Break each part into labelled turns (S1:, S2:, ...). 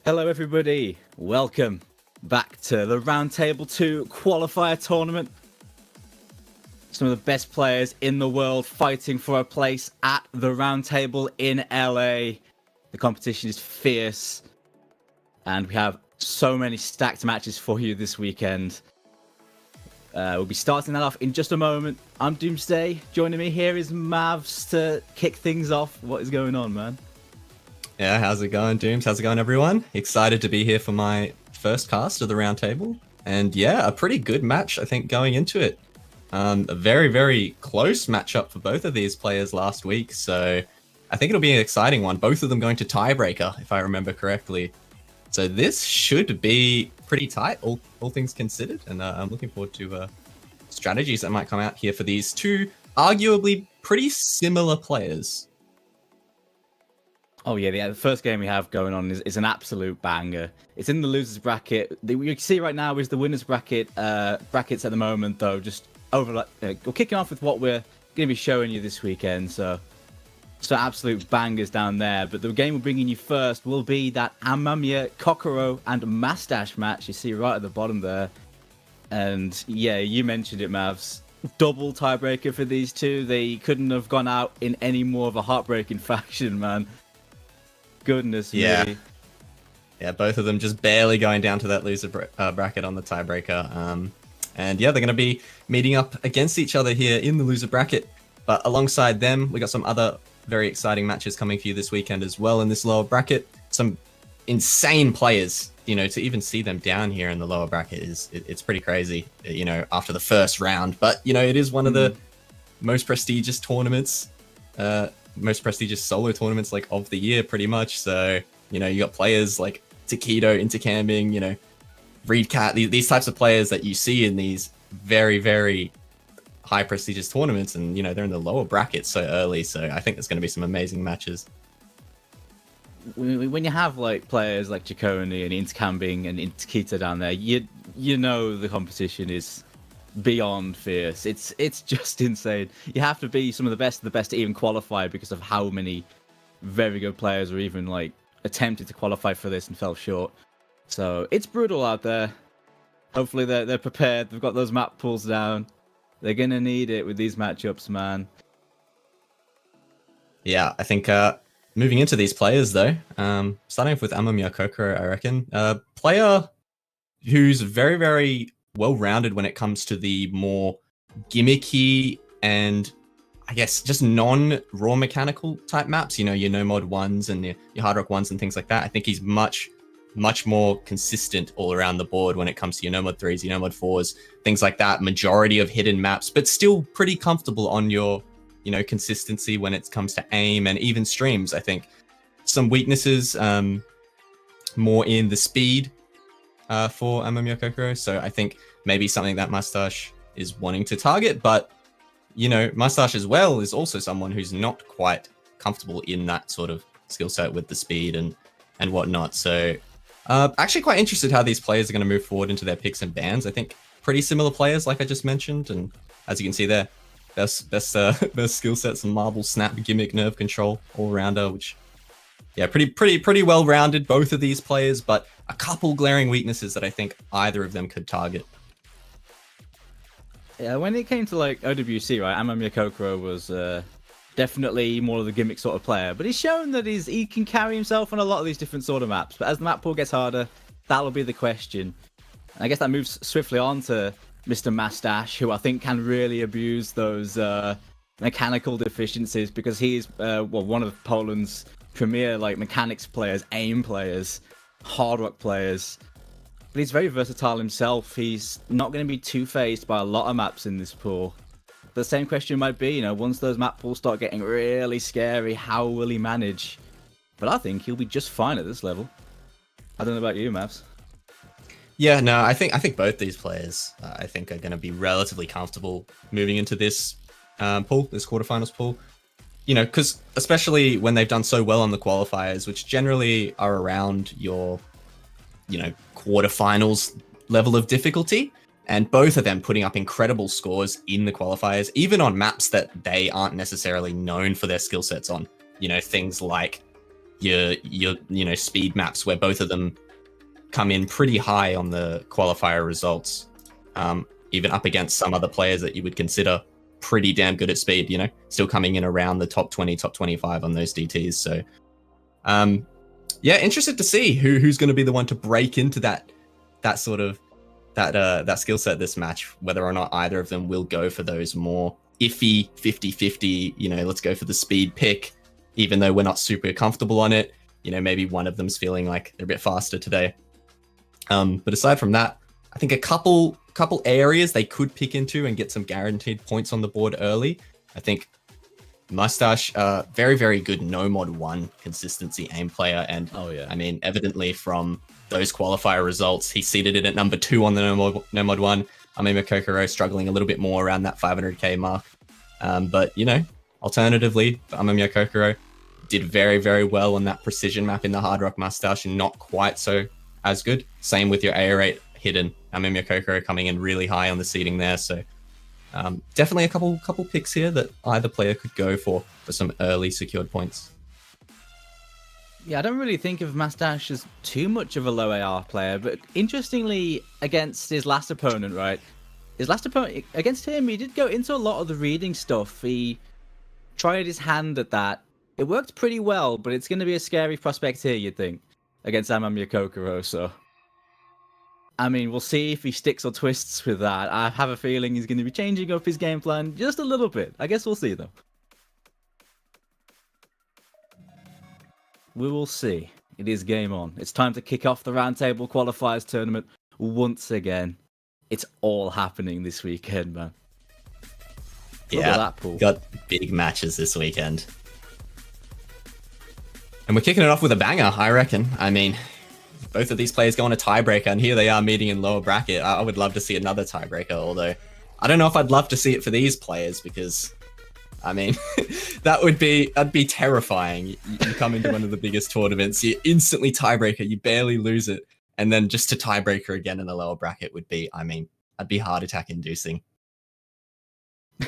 S1: Hello everybody, welcome back to the Roundtable 2 qualifier tournament. Some of the best players in the world fighting for a place at the Roundtable in LA. The competition is fierce and we have so many stacked matches for you this weekend. We'll be starting that off in just a moment. I'm Doomsday, joining me here is Mavs to kick things off. What is going on, man?
S2: Yeah, how's it going, Dooms? How's it going, everyone? Excited to be here for my first cast of the Roundtable. And yeah, a pretty good match, I think, going into it. A very, very close matchup for both of these players last week. So I think it'll be an exciting one. Both of them going to Tiebreaker, if I remember correctly. So this should be pretty tight, all things considered. And I'm looking forward to strategies that might come out here for these two arguably pretty similar players.
S1: Oh yeah, the first game we have going on is an absolute banger. It's in the losers bracket. You can see right now is the winners bracket brackets at the moment, though. Just over, we're kicking off with what we're going to be showing you this weekend. So absolute bangers down there. But the game we're bringing you first will be that Amamya, Kokoro, and Mastasz match. You see right at the bottom there. And yeah, you mentioned it, Mavs. Double tiebreaker for these two. They couldn't have gone out in any more of a heartbreaking fashion, man. Goodness me.
S2: Yeah, both of them just barely going down to that loser bracket on the tiebreaker. And yeah, they're going to be meeting up against each other here in the loser bracket. But alongside them, we got some other very exciting matches coming for you this weekend as well in this lower bracket. Some insane players, to even see them down here in the lower bracket it's pretty crazy, after the first round. But, it is one of the most prestigious tournaments, most prestigious solo tournaments of the year pretty much. So you got players like Takedo intercamming, Reed Cat, these types of players that you see in these very, very high prestigious tournaments, and they're in the lower bracket so early. So I think there's going to be some amazing matches.
S1: When you have players like Chaconi and intercamming and Takita down there, you know the competition is beyond fierce. It's just insane. You have to be some of the best to even qualify because of how many very good players are even attempted to qualify for this and fell short. So it's brutal out there. Hopefully they're prepared. They've got those map pools down. They're gonna need it with these matchups, man. Yeah,
S2: I think moving into these players though, starting off with Amamya Kokoro, I reckon, player who's very, very well-rounded when it comes to the more gimmicky and I guess just non-raw mechanical type maps, your no-mod ones and your hard rock ones and things like that. I think he's much more consistent all around the board when it comes to your no-mod 3s, your no-mod 4s, things like that. Majority of hidden maps, but still pretty comfortable on your, consistency when it comes to aim and even streams. I think some weaknesses, more in the speed for Amamya Kokoro. So I think maybe something that Mastasz is wanting to target, but Mastasz as well is also someone who's not quite comfortable in that sort of skill set with the speed and whatnot. So actually quite interested how these players are going to move forward into their picks and bans. I think pretty similar players like I just mentioned, and as you can see there, best skill sets and marble snap gimmick nerve control all rounder, which pretty well rounded, both of these players, but a couple glaring weaknesses that I think either of them could target.
S1: Yeah, when it came to OWC, right, Amamya Kokoro was definitely more of the gimmick sort of player, but he's shown that he can carry himself on a lot of these different sort of maps. But as the map pool gets harder, that'll be the question. And I guess that moves swiftly on to Mr. Mastasz, who I think can really abuse those mechanical deficiencies, because he's one of Poland's premier mechanics players, aim players, hard rock players. But he's very versatile himself. He's not going to be too phased by a lot of maps in this pool. The same question might be, once those map pools start getting really scary, how will he manage? But I think he'll be just fine at this level. I don't know about you, Mavs.
S2: Yeah, no, I think both these players, I think, are going to be relatively comfortable moving into this pool, this quarterfinals pool. Because especially when they've done so well on the qualifiers, which generally are around your, quarterfinals level of difficulty. And both of them putting up incredible scores in the qualifiers, even on maps that they aren't necessarily known for their skill sets on. Things like your speed maps where both of them come in pretty high on the qualifier results, even up against some other players that you would consider pretty damn good at speed, still coming in around the top 20, top 25 on those DTs. So, yeah, interested to see who's going to be the one to break into that sort of that skill set this match, whether or not either of them will go for those more iffy 50-50, let's go for the speed pick, even though we're not super comfortable on it. Maybe one of them's feeling like they're a bit faster today. But aside from that, I think a couple areas they could pick into and get some guaranteed points on the board early. I think Mastasz, very, very good no mod 1 consistency aim player. And I mean, evidently from those qualifier results, he seeded it at number 2 on the no mod 1. Amamya Kokoro struggling a little bit more around that 500k mark. But, alternatively, Amamya Kokoro did very, very well on that precision map in the Hard Rock Mastasz, and not quite so as good. Same with your AR8 hidden. Amamya Kokoro coming in really high on the seeding there. So definitely a couple picks here that either player could go for some early secured points.
S1: Yeah, I don't really think of Mastasz as too much of a low AR player, but interestingly, against his last opponent, right? His last opponent, against him, he did go into a lot of the reading stuff. He tried his hand at that. It worked pretty well, but it's going to be a scary prospect here, you'd think, against Amamya Kokoro, so... I mean, we'll see if he sticks or twists with that. I have a feeling he's going to be changing up his game plan just a little bit. I guess we'll see, though. We will see. It is game on. It's time to kick off the Roundtable Qualifiers tournament once again. It's all happening this weekend, man. Look at that pool.
S2: Got big matches this weekend. And we're kicking it off with a banger, I reckon. I mean, both of these players go on a tiebreaker, and here they are meeting in lower bracket. I would love to see another tiebreaker, although I don't know if I'd love to see it for these players, because, I mean, that'd be terrifying. You come into one of the biggest tournaments, you instantly tiebreaker, you barely lose it, and then just to tiebreaker again in the lower bracket would be, I mean, that'd be heart attack inducing.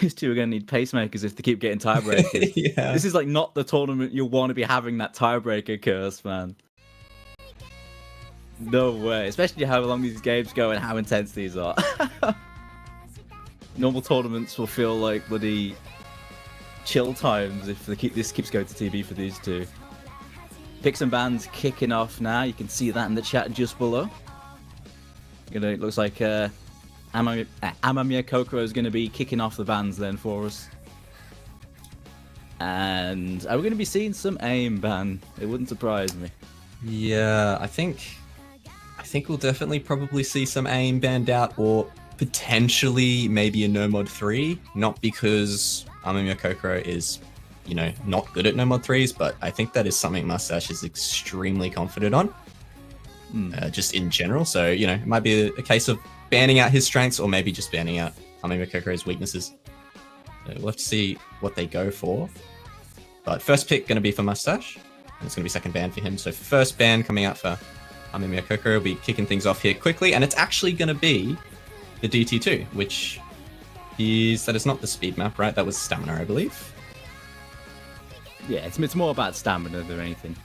S1: These two are going to need pacemakers if they keep getting tiebreakers.
S2: Yeah.
S1: This is like not the tournament you'll want to be having that tiebreaker curse, man. No way. Especially how long these games go and how intense these are. Normal tournaments will feel like bloody chill times if this keeps going to TB for these two. Picks and bans kicking off now. You can see that in the chat just below. It looks like Amamya Kokoro is going to be kicking off the bans then for us. And are we going to be seeing some aim ban? It wouldn't surprise me.
S2: Yeah, I think we'll definitely probably see some aim banned out, or potentially maybe a no mod 3. Not because Amamya Kokoro is, not good at no mod 3s, but I think that is something Mastasz is extremely confident on, just in general. So, it might be a case of banning out his strengths, or maybe just banning out Amamya Kokoro's weaknesses. So we'll have to see what they go for. But first pick going to be for Mastasz, and it's going to be second ban for him. So first ban coming out for Amamya Kokoro will be kicking things off here quickly, and it's actually going to be the DT2, which that is not the speed map, right? That was stamina, I believe.
S1: Yeah, it's more about stamina than anything.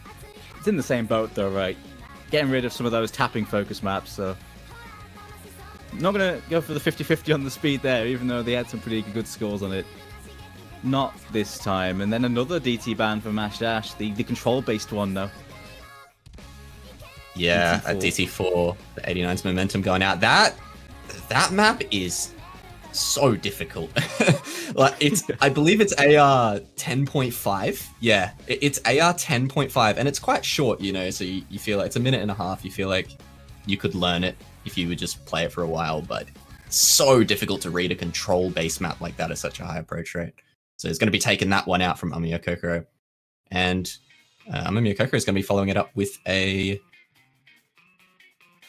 S1: It's in the same boat though, right? Getting rid of some of those tapping focus maps, so... Not going to go for the 50-50 on the speed there, even though they had some pretty good scores on it. Not this time. And then another DT ban for Mastasz, the control-based one, though.
S2: Yeah, at DT4, the 89's momentum going out. That map is so difficult. I believe it's AR 10.5. Yeah, it's AR 10.5, and it's quite short, so you feel like it's a minute and a half. You feel like you could learn it if you would just play it for a while, but so difficult to read a control-based map like that at such a high approach rate. So it's going to be taking that one out from Amamya Kokoro. And Amamya Kokoro is going to be following it up with a...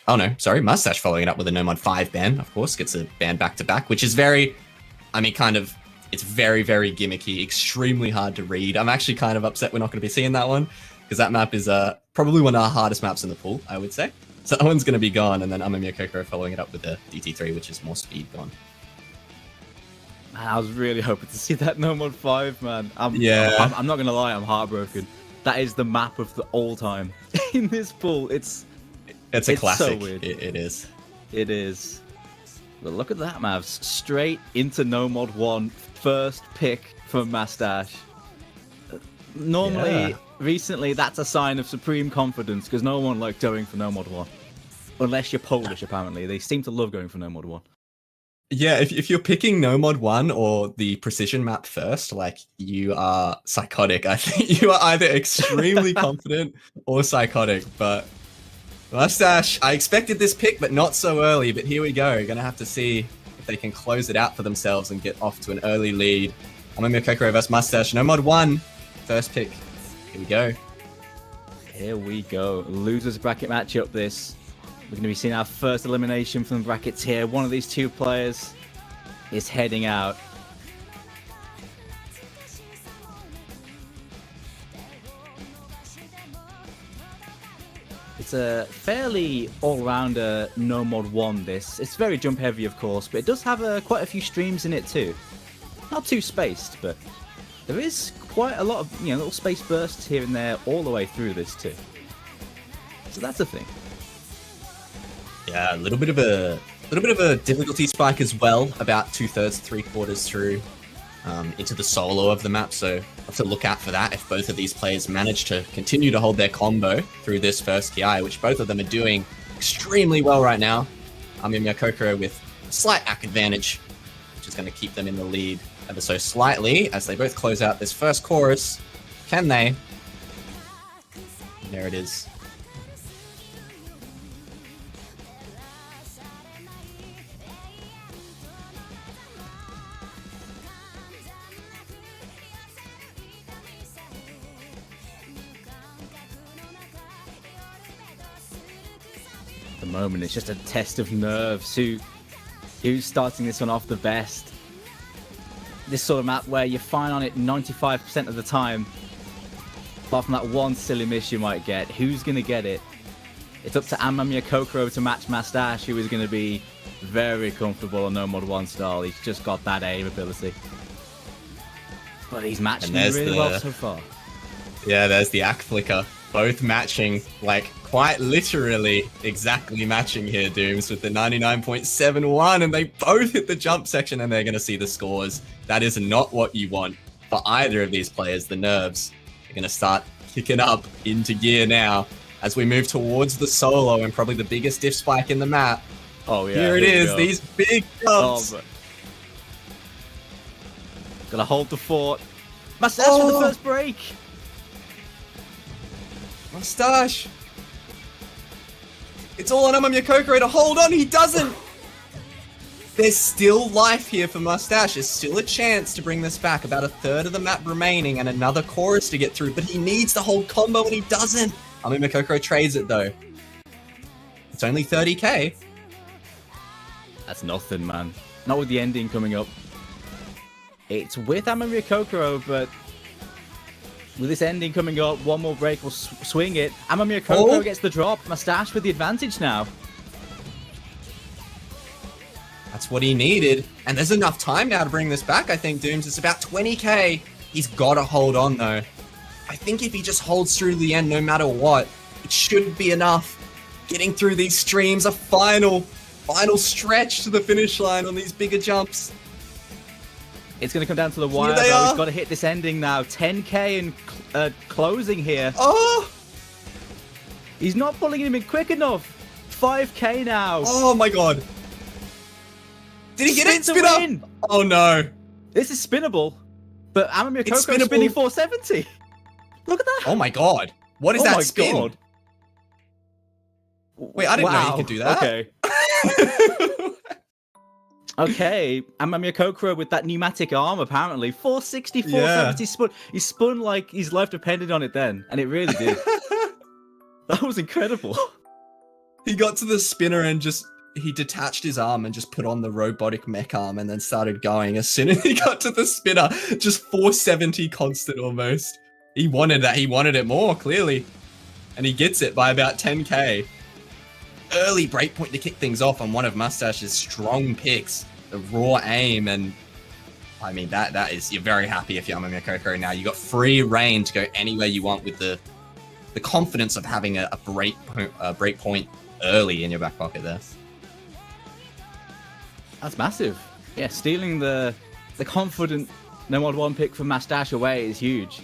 S2: Oh no, sorry, Mastasz following it up with a no mod 5 ban, of course, gets a ban back-to-back, which is very, it's very, very gimmicky, extremely hard to read. I'm actually kind of upset we're not going to be seeing that one, because that map is probably one of the hardest maps in the pool, I would say. So that one's going to be gone, and then Amamya Kokoro following it up with the DT3, which is more speed gone.
S1: Man, I was really hoping to see that no mod 5, man. I'm not going to lie, I'm heartbroken. that is the map of the all time in this pool. It's
S2: a classic.
S1: So weird.
S2: It is.
S1: It is. But look at that, Mavs. Straight into No Mod 1. First pick from Mastasz. Normally, recently, that's a sign of supreme confidence because no one likes going for No Mod 1. Unless you're Polish, apparently. They seem to love going for No Mod 1.
S2: Yeah, if you're picking No Mod 1 or the precision map first, like, you are psychotic. I think you are either extremely confident or psychotic, but Mastasz, I expected this pick, but not so early, but here we go. Gonna have to see if they can close it out for themselves and get off to an early lead. Amamya Kokoro vs Mastasz, No Mod 1, first pick. Here we go.
S1: Here we go. Losers bracket matchup this. We're going to be seeing our first elimination from the brackets here. One of these two players is heading out. It's a fairly all-rounder No Mod 1, this. It's very jump heavy, of course, but it does have quite a few streams in it too. Not too spaced, but there is quite a lot of, little space bursts here and there all the way through this too. So that's a thing.
S2: Yeah, a little bit of a difficulty spike as well, about 2/3, 3/4 through into the solo of the map. So have to look out for that if both of these players manage to continue to hold their combo through this first KI, which both of them are doing extremely well right now. Amamya Kokoro with a slight ACK advantage, which is going to keep them in the lead ever so slightly as they both close out this first chorus. Can they? And there it is.
S1: The moment it's just a test of nerves. Who's starting this one off the best? This sort of map where you're fine on it 95% of the time, apart from that one silly miss you might get. Who's gonna get it? It's up to Amamya Kokoro to match Mastasz, who is gonna be very comfortable on No Mod 1 style. He's just got that aim ability, but he's matching it really well so far.
S2: Yeah, there's the ACK flicker. Both matching, like, quite literally exactly matching here, Dooms, with the 99.71, and they both hit the jump section, and they're going to see the scores. That is not what you want for either of these players. The nerves are going to start kicking up into gear now as we move towards the solo and probably the biggest diff spike in the map.
S1: Oh, yeah.
S2: Here it is, these big jumps.
S1: Gonna hold the fort. Mastasz for the first break.
S2: Mastasz! It's all on Amamya Kokoro to hold on, he doesn't! There's still life here for Mastasz. There's still a chance to bring this back. About a third of the map remaining and another chorus to get through, but he needs to hold combo and he doesn't! Amamya Kokoro trades it though. It's only 30k.
S1: That's nothing, man. Not with the ending coming up. It's with Amamya Kokoro, but with this ending coming up, one more break will swing it. Amamya Kokoro gets the drop. Mastasz with the advantage now.
S2: That's what he needed. And there's enough time now to bring this back, I think, Dooms. It's about 20k. He's got to hold on, though. I think if he just holds through to the end, no matter what, it should be enough. Getting through these streams, a final stretch to the finish line on these bigger jumps.
S1: It's going to come down to the wire, though. He's got to hit this ending now. 10k and closing here.
S2: Oh!
S1: He's not pulling him in quick enough. 5k now.
S2: Oh my god. Did he get it? Spin up! Oh no.
S1: This is spinnable. But Amamya Kokoro spinning 470. Look at that.
S2: Oh my god. What is that spin?
S1: God.
S2: Wait, I didn't know you could do that.
S1: Okay. Okay, Amamya Kokoro with that pneumatic arm, apparently. 460, 470 spun. He spun like his life depended on it then, and it really did. That was incredible.
S2: He got to the spinner and he detached his arm and just put on the robotic mech arm and then started going. As soon as he got to the spinner, just 470 constant almost. He wanted that. He wanted it more, clearly. And he gets it by about 10k. Early breakpoint to kick things off on one of Mastash's strong picks. The raw aim, and I mean, that is, you're very happy if you're Amamya Kokoro now. You got free reign to go anywhere you want with the confidence of having a break point early in your back pocket there.
S1: That's massive. Yeah, stealing the confident no mod 1 pick from Mastasz away is huge.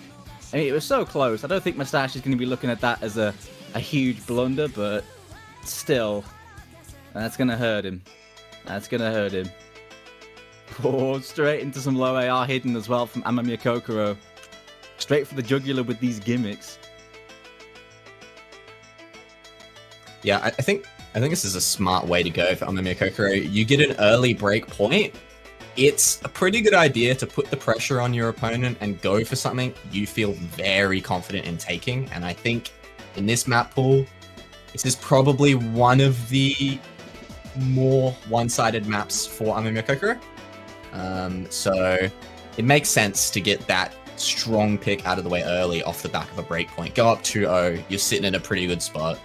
S1: I mean, it was so close. I don't think Mastasz is going to be looking at that as a huge blunder, but still, that's going to hurt him. That's going to hurt him. Oh, straight into some low AR hidden as well from Amamya Kokoro. Straight for the jugular with these gimmicks.
S2: Yeah, I think this is a smart way to go for Amamya Kokoro. You get an early break point. It's a pretty good idea to put the pressure on your opponent and go for something you feel very confident in taking. And I think in this map pool, this is probably one of the more one-sided maps for Amamya Kokoro. So it makes sense to get that strong pick out of the way early off the back of a break point. Go up 2-0, you're sitting in a pretty good spot.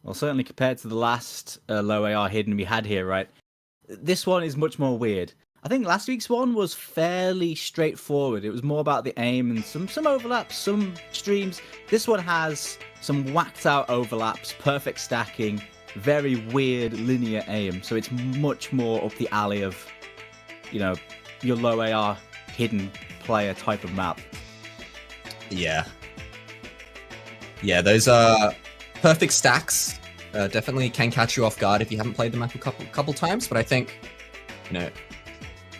S1: Well, certainly compared to the last low AR hidden we had here, right? This one is much more weird. I think last week's one was fairly straightforward. It was more about the aim and some overlaps, some streams. This one has some whacked out overlaps, perfect stacking, very weird linear aim. So it's much more up the alley of, you know, your low AR hidden player type of map.
S2: Yeah. Yeah, those are perfect stacks. Definitely can catch you off guard if you haven't played the map a couple times, but I think, you know,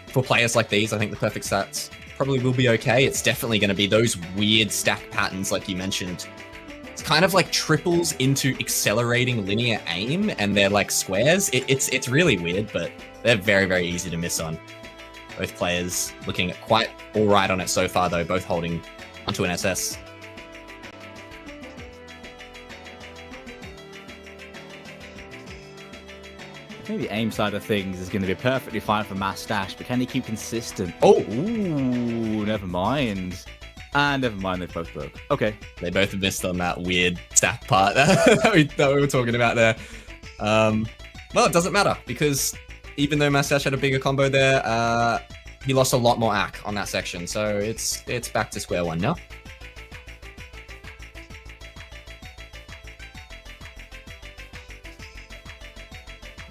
S2: for players like these, I think the perfect stats probably will be okay. It's definitely going to be those weird stack patterns like you mentioned. It's kind of like triples into accelerating linear aim, and they're like squares. It's really weird, but they're very, very easy to miss on. Both players looking quite all right on it so far, though, both holding onto an SS.
S1: I think the aim side of things is going to be perfectly fine for Mastasz, but can he keep consistent?
S2: Oh!
S1: Ooh, never mind. And never mind, they both broke. Okay.
S2: They both have missed on that weird stack part that we were talking about there. Well, it doesn't matter, because even though Mastasz had a bigger combo there, he lost a lot more AC on that section, so it's back to square one now.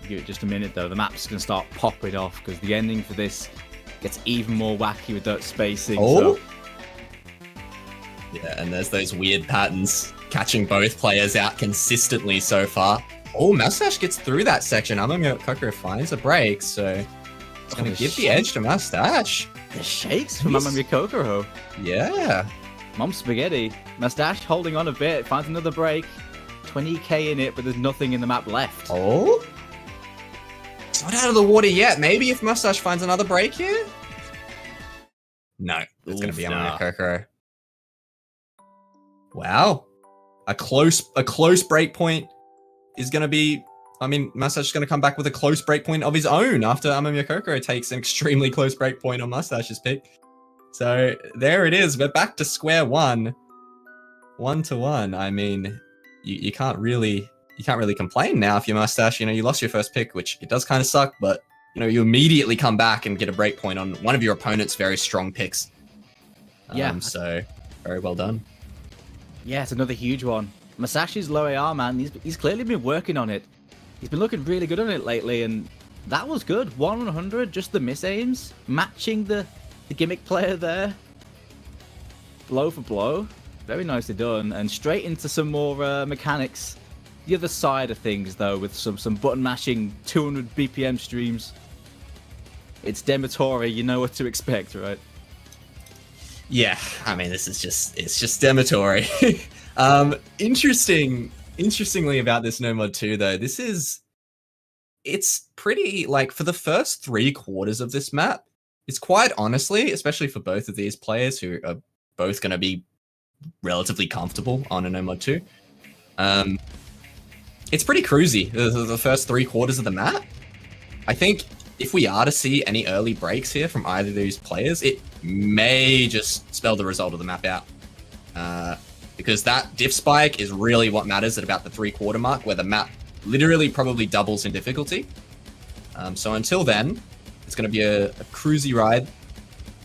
S1: Give it just a minute though, the map's going to start popping off because the ending for this gets even more wacky with that spacing.
S2: Oh!
S1: So.
S2: Yeah, and there's those weird patterns catching both players out consistently so far. Oh, Mastasz gets through that section. Amamya Kokoro finds a break, so it's going to give the edge to Mastasz.
S1: The shakes from Amamya Kokoro.
S2: Yeah.
S1: Mom spaghetti. Mastasz holding on a bit, finds another break. 20k in it, but there's nothing in the map left.
S2: Oh? It's not out of the water yet. Maybe if Mastasz finds another break here? No, it's going to be Amamya Kokoro. Wow. A close break point is going to be... I mean, Mastasz is going to come back with a close break point of his own after Amamya Kokoro takes an extremely close break point on Mastash's pick. So there it is. We're back to square one. 1-1. I mean, you can't really complain now if you're Mastasz. You know, you lost your first pick, which it does kind of suck, but you know, you immediately come back and get a break point on one of your opponent's very strong picks.
S1: Yeah.
S2: So very well done.
S1: Yeah, it's another huge one. Mastash's low AR, man, he's clearly been working on it. He's been looking really good on it lately, and that was good. 1-100, just the miss aims, matching the gimmick player there. Blow for blow. Very nicely done, and straight into some more mechanics. The other side of things, though, with some button mashing 200 BPM streams. It's Dematori, you know what to expect, right?
S2: Yeah, I mean, it's just Dematori. Interestingly about this No Mod 2, though, it's pretty, like, for the first 3/4 of this map, it's quite honestly, especially for both of these players who are both going to be relatively comfortable on a No Mod 2, it's pretty cruisy, the first 3/4 of the map. I think if we are to see any early breaks here from either of these players, it may just spell the result of the map out. Because that diff spike is really what matters at about the 3/4 mark, where the map literally probably doubles in difficulty. So until then, it's going to be a cruisy ride,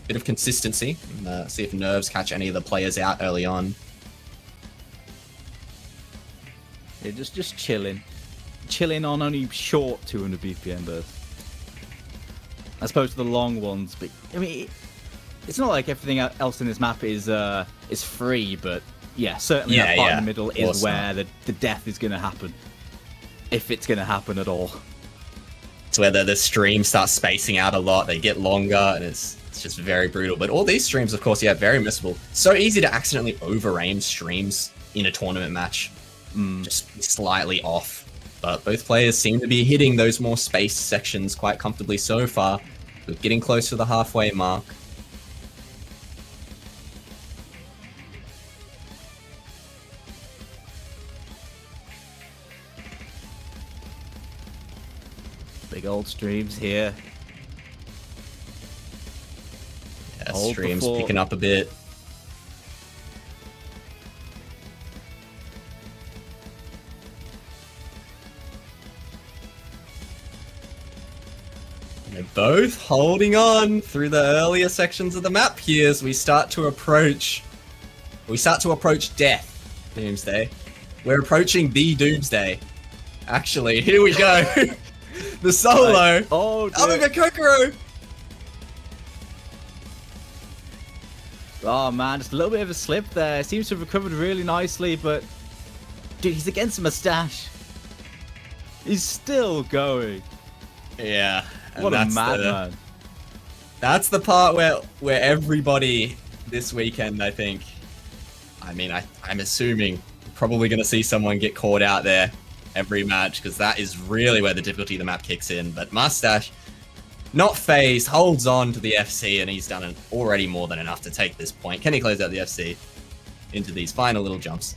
S2: bit of consistency, and see if nerves catch any of the players out early on.
S1: Yeah, just chilling on only short 200 BPM bursts, as opposed to the long ones. But I mean, it's not like everything else in this map is free, but yeah, certainly that part in the middle is where the death is going to happen, if it's going to happen at all.
S2: It's where the stream starts spacing out a lot. They get longer, and it's just very brutal. But all these streams, of course, very missable. So easy to accidentally over-aim streams in a tournament match. Just slightly off. But both players seem to be hitting those more spaced sections quite comfortably so far. We're getting close to the halfway mark.
S1: Big old streams here.
S2: Yeah, streams picking up a bit. They're both holding on through the earlier sections of the map here as we start to approach death. Doomsday. We're approaching the Doomsday. Actually, here we go. The solo.
S1: Oh,
S2: Amamya Kokoro.
S1: Oh man, just a little bit of a slip there. Seems to have recovered really nicely, but dude, he's against Mastasz. He's still going.
S2: Yeah.
S1: What a madman.
S2: That's the part where everybody this weekend, I think, I'm assuming probably going to see someone get caught out there every match, because that is really where the difficulty of the map kicks in. But Mastasz, not phased, holds on to the FC, and he's done already more than enough to take this point. Can he close out the FC into these final little jumps?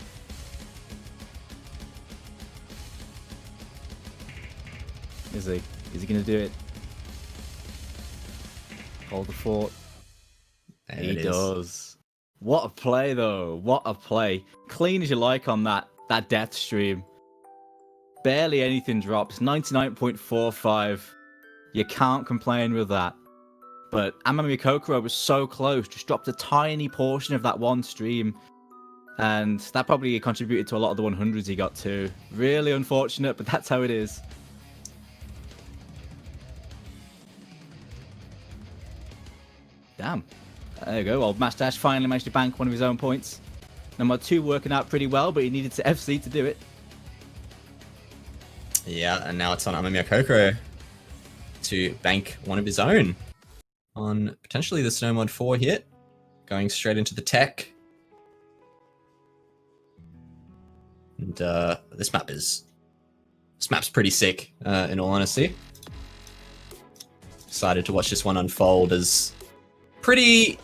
S1: Is he going to do it? Hold the fort. He does. What a play, though. What a play. Clean as you like on that death stream. Barely anything drops. 99.45. You can't complain with that. But Amamya Kokoro was so close. Just dropped a tiny portion of that one stream. And that probably contributed to a lot of the 100s he got too. Really unfortunate, but that's how it is. Damn. There you go. Well, Mastasz finally managed to bank one of his own points. Number 2 working out pretty well, but he needed to FC to do it.
S2: Yeah, and now it's on Amamya Kokoro to bank one of his own on potentially the Snow Mod 4 hit. Going straight into the tech. And this map's pretty sick, in all honesty. Excited to watch this one unfold as pretty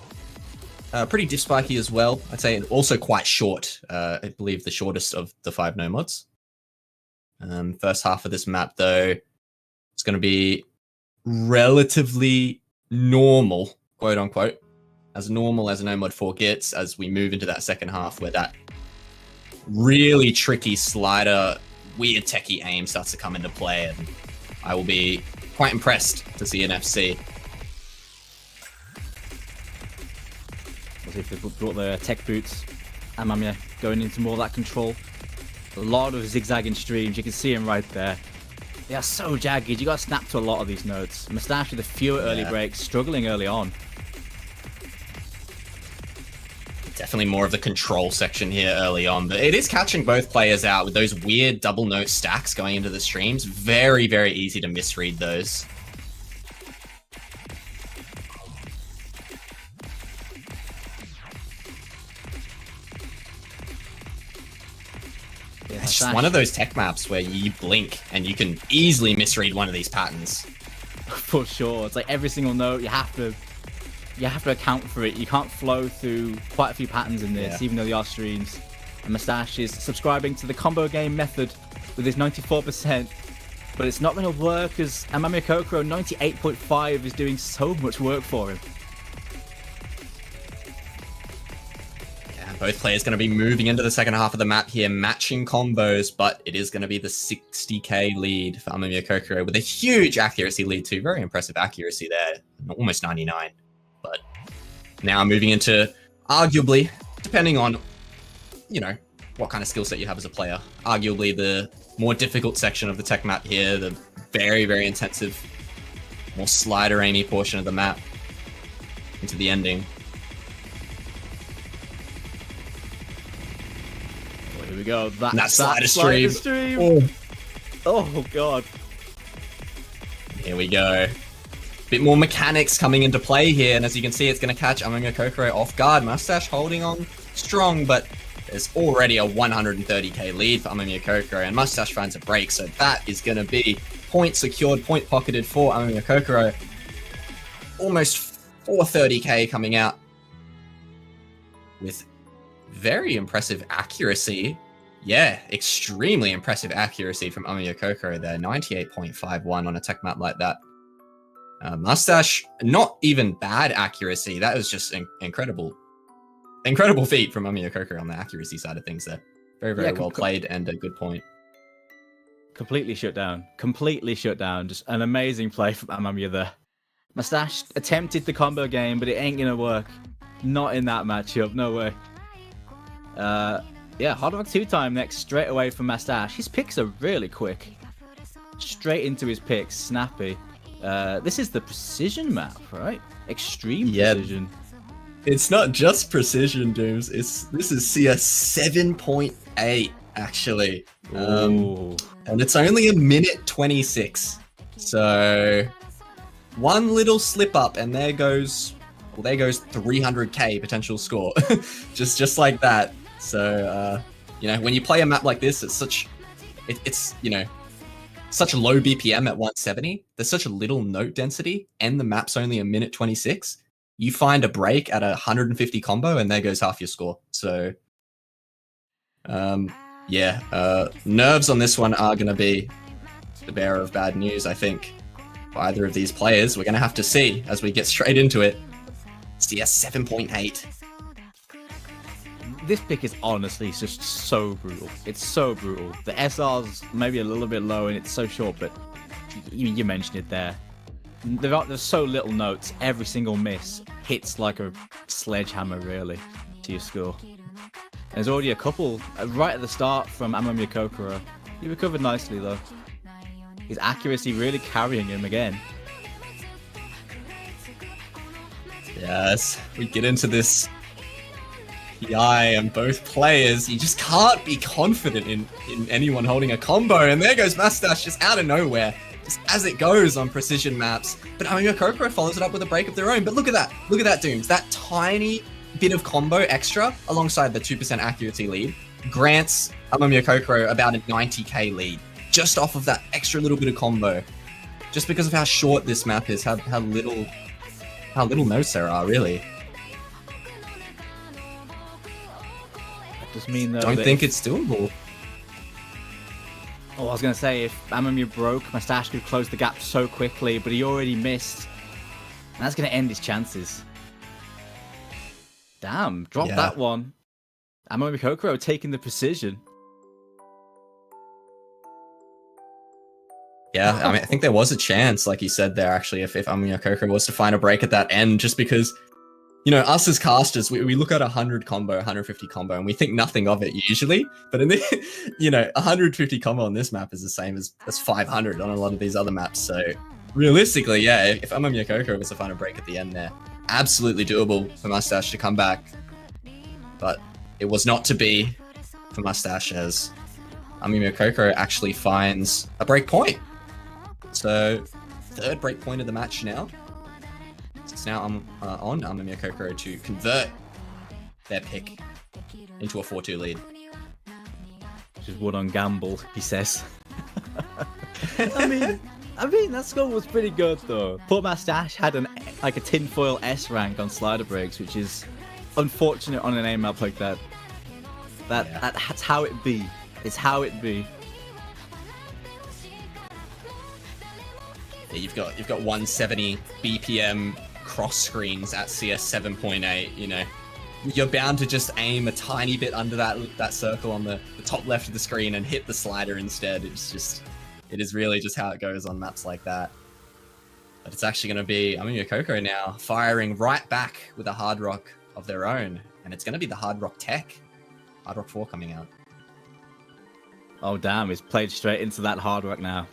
S2: diff spiky as well. I'd say also quite short. I believe the shortest of the 5 no mods. First half of this map, though, it's going to be relatively normal, quote unquote, as normal as a no mod 4 gets, as we move into that second half where that really tricky slider, weird techie aim starts to come into play, and I will be quite impressed to see an FC.
S1: We'll see if they brought the tech boots. Amamya going into more of that control. A lot of zigzagging streams. You can see him right there. They are so jagged. You got to snap to a lot of these nodes. Mastasz with a few early breaks, struggling early on.
S2: Definitely more of the control section here early on, but it is catching both players out with those weird double note stacks going into the streams. Very, very easy to misread those.
S1: Yeah,
S2: it's just one of those tech maps where you blink and you can easily misread one of these patterns.
S1: For sure. It's like every single note, you have to account for it. You can't flow through quite a few patterns in this, even though they are streams. And Mastasz is subscribing to the combo game method with his 94%, but it's not going to work as Amamya Kokoro 98.5 is doing so much work for him.
S2: Yeah, Both players going to be moving into the second half of the map here, matching combos, but it is going to be the 60k lead for Amamya Kokoro with a huge accuracy lead too. Very impressive accuracy there, almost 99. But now moving into, arguably, depending on, you know, what kind of skill set you have as a player, arguably the more difficult section of the tech map here, the very, very intensive, more slider aimy portion of the map into the ending.
S1: Here we go.
S2: That slider
S1: stream. Oh god.
S2: Here we go. Bit more mechanics coming into play here, and as you can see, it's going to catch Amamya Kokoro off guard. Mastasz holding on strong, but there's already a 130k lead for Amamya Kokoro, and Mastasz finds a break, so that is going to be point secured, point pocketed for Amamya Kokoro. Almost 430k coming out with very impressive accuracy. Yeah, extremely impressive accuracy from Amamya Kokoro there. 98.51 on a tech map like that. Mastasz, not even bad accuracy. That was just incredible. Incredible feat from Amamya Kokoro on the accuracy side of things there. Very, very well played and a good point.
S1: Completely shut down. Completely shut down. Just an amazing play from Amamya there. Mastasz attempted the combo game, but it ain't gonna work. Not in that matchup. No way. Yeah, Hard Rock 2 time next, straight away from Mastasz. His picks are really quick. Straight into his picks, snappy. This is the precision map, right? Extreme precision.
S2: It's not just precision, Dooms. This is CS 7.8 actually. And it's only a minute 26. So one little slip up and there goes 300k potential score. just like that. So you know, when you play a map like this, it's such low BPM at 170. There's such a little note density, and the map's only a minute 26. You find a break at a 150 combo, and there goes half your score. So, nerves on this one are going to be the bearer of bad news, I think, for either of these players. We're going to have to see as we get straight into it. CS 7.8.
S1: This pick is honestly just so brutal. It's so brutal. The SR's maybe a little bit low and it's so short, but you mentioned it there. There's so little notes. Every single miss hits like a sledgehammer, really, to your score. There's already a couple right at the start from Amamya Kokoro. He recovered nicely, though. His accuracy really carrying him again.
S2: Yes, we get into this PI and both players, you just can't be confident in anyone holding a combo, and there goes Mastasz just out of nowhere, just as it goes on precision maps. But Amamya Kokoro follows it up with a break of their own. But look at that, Dooms. That tiny bit of combo extra alongside the 2% accuracy lead grants Amamya Kokoro about a 90k lead, just off of that extra little bit of combo. Just because of how short this map is, how little notes there are, really.
S1: Just mean though,
S2: don't think it's doable.
S1: Oh, I was gonna say, if Amamya broke, Mastasz could close the gap so quickly, but he already missed, and that's gonna end his chances. Damn, drop that one. Amamya Kokoro taking the precision.
S2: Yeah, I mean, I think there was a chance, like you said there, actually, if Amamya Kokoro was to find a break at that end, just because, you know, us as casters, we look at 100 combo, 150 combo, and we think nothing of it usually. But in the, you know, 150 combo on this map is the same as 500 on a lot of these other maps. So realistically, yeah, if Amamya Kokoro was to find a break at the end there, absolutely doable for Mastasz to come back. But it was not to be for Mastasz, as Amamya Kokoro actually finds a break point. So third break point of the match now. It's now on Amamya Kokoro to convert their pick into a 4-2 lead.
S1: Just one on gamble, he says. I mean, that score was pretty good though. Poor Mastasz had a tinfoil S rank on slider breaks, which is unfortunate on an aim map like that. That's how it be. It's how it be.
S2: Yeah, you've got 170 BPM cross screens at CS 7.8. You know, you're bound to just aim a tiny bit under that circle on the top left of the screen and hit the slider instead. It is really just how it goes on maps like that. But it's actually going to be Amamya Kokoro now firing right back with a Hard Rock of their own. And it's going to be the Hard Rock Tech. Hard Rock 4 coming out.
S1: Oh, damn. He's played straight into that Hard Rock now.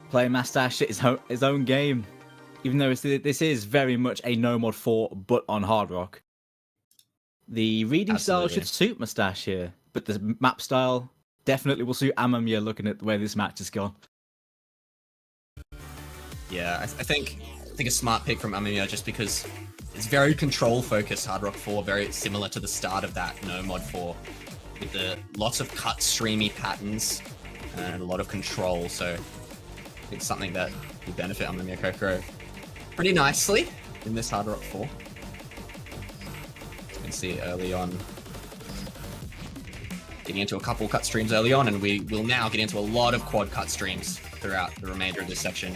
S1: Playing Mastasz at his own game. Even though this is very much a no mod 4, but on Hard Rock. The reading style should suit Mastasz here. But the map style definitely will suit Amamya looking at the way this match has gone.
S2: Yeah, I think a smart pick from Amamya just because it's very control focused Hard Rock 4, very similar to the start of that no mod 4, with the lots of cut streamy patterns and a lot of control. So it's something that will benefit Amamya Kokoro pretty nicely in this Hard Rock 4. You can see it early on. Getting into a couple cut streams early on, and we will now get into a lot of quad cut streams throughout the remainder of this section.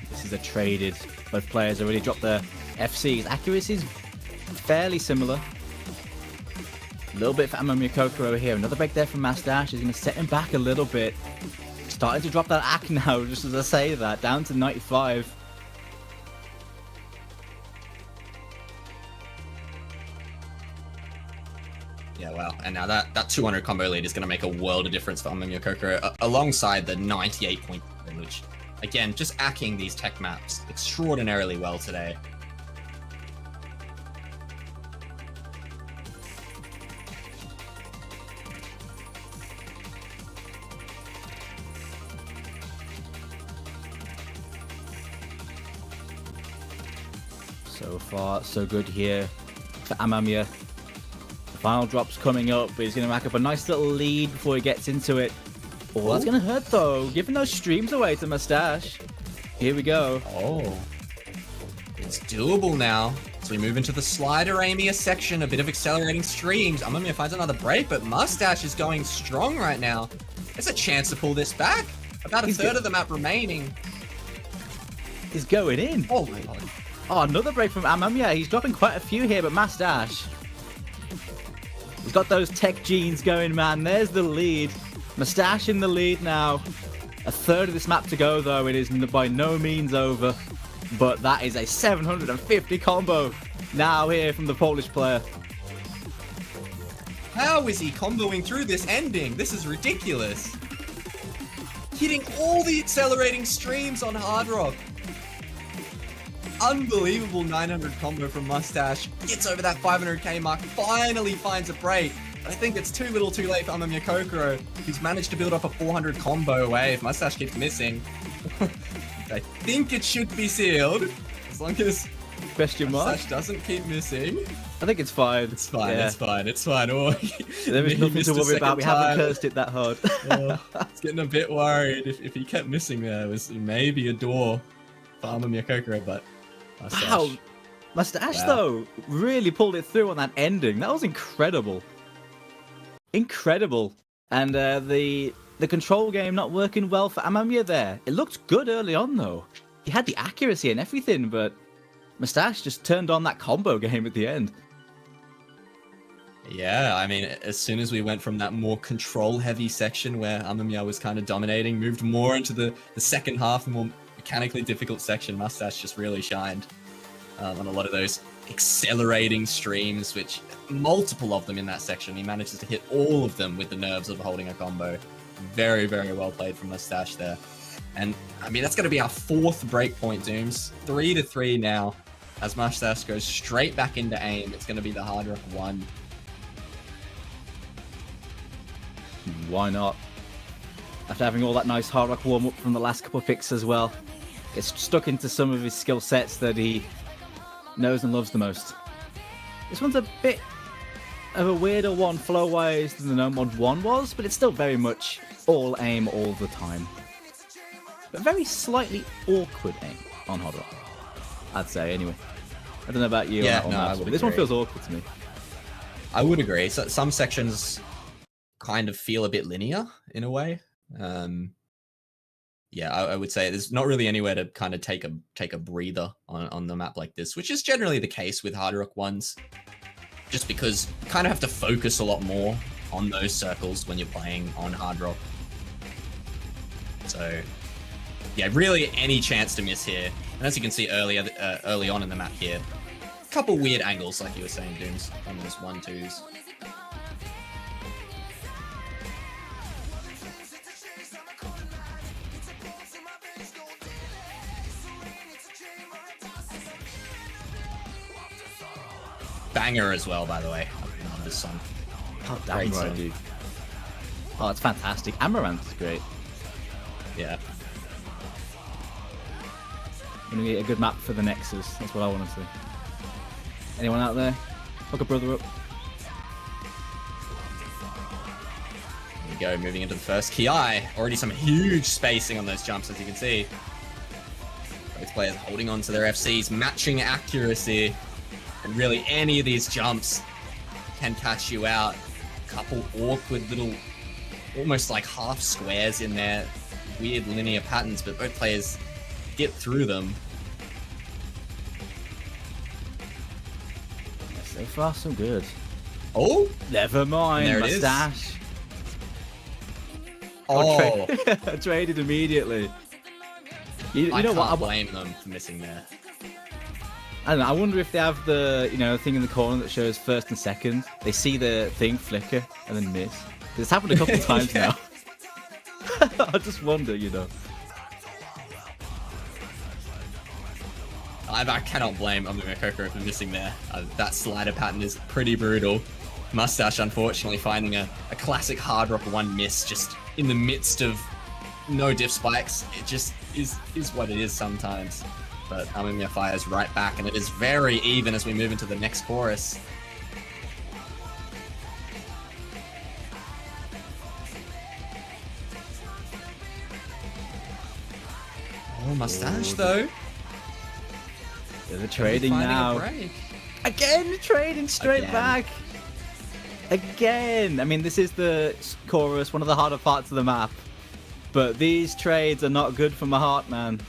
S1: This is a traded. Both players already dropped their FCs. Accuracy is fairly similar. A little bit for Amamya Kokoro here. Another break there from Mastasz. He's going to set him back a little bit. Starting to drop that AC now, just as I say that. Down to 95.
S2: Yeah, wow. And now that 200 combo lead is going to make a world of difference for Amamya Kokoro, alongside the 98 point, which, again, just acking these tech maps extraordinarily well today.
S1: So far, so good here for Amamya. Final drop's coming up, but he's going to rack up a nice little lead before he gets into it. Oh, that's going to hurt, though. Giving those streams away to Mastasz. Here we go.
S2: Oh. It's doable now. So we move into the slider aimier section, a bit of accelerating streams. Amamya finds another break, but Mastasz is going strong right now. There's a chance to pull this back. About a third of the map remaining.
S1: He's going in.
S2: Oh my god.
S1: Oh, another break from Amamya. He's dropping quite a few here, but Mastasz, he's got those tech genes going, man. There's the lead. Mastasz in the lead now. A third of this map to go, though. It is by no means over. But that is a 750 combo now here from the Polish player.
S2: How is he comboing through this ending? This is ridiculous. Hitting all the accelerating streams on Hard Rock. Unbelievable 900 combo from Mastasz. Gets over that 500k mark. Finally finds a break. But I think it's too little too late for Amamya Kokoro, who's managed to build up a 400 combo away. If Mastasz keeps missing, I think it should be sealed. As long as Mastasz doesn't keep missing.
S1: I think it's fine.
S2: It's fine, yeah. It's fine, it's fine. Oh,
S1: there is nothing to worry about. We haven't cursed it that hard.
S2: It's getting a bit worried. If he kept missing there, it was maybe a door for Amamya Kokoro, but Mastasz.
S1: Wow. Mastasz, though, really pulled it through on that ending. That was incredible. Incredible. And the control game not working well for Amamya there. It looked good early on, though. He had the accuracy and everything, but Mastasz just turned on that combo game at the end.
S2: Yeah, I mean, as soon as we went from that more control-heavy section where Amamya was kind of dominating, moved more into the second half, the more mechanically difficult section, Mastasz just really shined on a lot of those accelerating streams, which multiple of them in that section. He manages to hit all of them with the nerves of holding a combo. Very, very well played from Mastasz there. And, I mean, that's going to be our fourth breakpoint, Dooms. 3-3 now. As Mastasz goes straight back into aim, it's going to be the Hard Rock 1.
S1: Why not? After having all that nice Hard Rock warm-up from the last couple of picks as well. Gets stuck into some of his skill sets that he knows and loves the most. This one's a bit of a weirder one flow-wise than the No Mod 1 was, but it's still very much all aim all the time. But very slightly awkward aim on Hard Rock, I'd say, anyway. I don't know about you, but this one feels awkward to me.
S2: I would agree. So some sections kind of feel a bit linear in a way. yeah, I would say there's not really anywhere to kind of take a breather on the map like this, which is generally the case with Hard Rock ones, just because you kind of have to focus a lot more on those circles when you're playing on Hard Rock. So, yeah, really any chance to miss here. And as you can see early on in the map here, a couple weird angles, like you were saying, Dooms, on those 1-2s. Banger as well, by the way. I love this song.
S1: Oh, damn
S2: Great
S1: right,
S2: song.
S1: dude. Oh, it's fantastic. Amaranth is great.
S2: Yeah.
S1: I'm gonna get a good map for the Nexus. That's what I want to see. Anyone out there? Hook a brother up.
S2: There we go, moving into the first Ki. Already some huge spacing on those jumps, as you can see. Both players holding on to their FCs, matching accuracy. And really, any of these jumps can catch you out. A couple awkward little, almost like half squares in there. Weird linear patterns, but both players get through them.
S1: So far, so good.
S2: Oh!
S1: Never mind.
S2: There it is.
S1: Mastasz.
S2: Oh!
S1: Traded immediately. You
S2: I
S1: know what?
S2: can't blame them for missing there.
S1: I don't know. I wonder if they have the thing in the corner that shows first and second. They see the thing flicker and then miss. 'Cause it's happened a couple of times
S2: Yeah.
S1: now. I just wonder,
S2: I cannot blame Amamya Kokoro for missing there. That slider pattern is pretty brutal. Mastasz, unfortunately, finding a classic Hard Rock 1 miss just in the midst of no diff spikes. It just is what it is sometimes. But Amamya fires right back, and it is very even as we move into the next chorus. Oh, Mastasz, though.
S1: They're trading
S2: Finding a
S1: now.
S2: break.
S1: Again, trading straight
S2: Again.
S1: back. Again. I mean, this is the chorus, one of the harder parts of the map. But these trades are not good for my heart, man.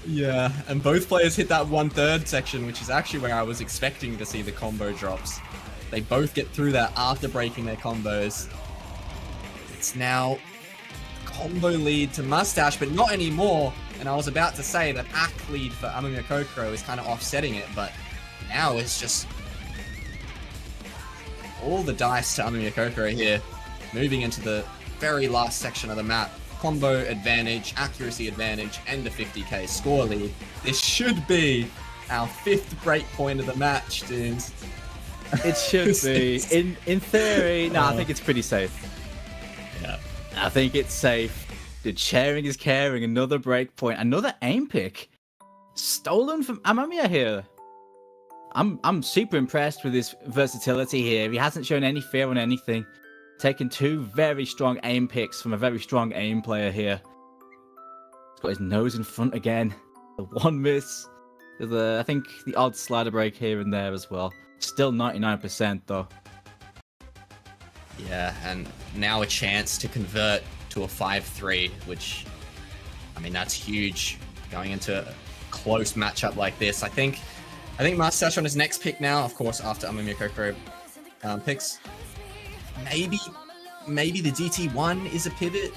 S2: Yeah, and both players hit that 1/3 section, which is actually where I was expecting to see the combo drops. They both get through that after breaking their combos. It's now a combo lead to Mastasz, but not anymore. And I was about to say that ACK lead for Amamya Kokoro is kind of offsetting it, but now it's just all the dice to Amamya Kokoro here, moving into the very last section of the map. Combo advantage, accuracy advantage, and a 50k score lead. This should be our 5th breakpoint of the match, dudes.
S1: It should be. In theory, no, I think it's pretty safe.
S2: Yeah.
S1: I think it's safe. Dude, sharing is caring. Another breakpoint. Another aim pick. Stolen from Amamya here. I'm super impressed with his versatility here. He hasn't shown any fear on anything. Taking 2 very strong aim picks from a very strong aim player here. He's got his nose in front again. The 1 miss. There's I think the odd slider break here and there as well. Still 99% though.
S2: Yeah, and now a chance to convert to a 5-3, which, I mean, that's huge going into a close matchup like this. I think Mastasz on his next pick now, of course, after Amamya Kokoro picks. Maybe the DT1 is a pivot.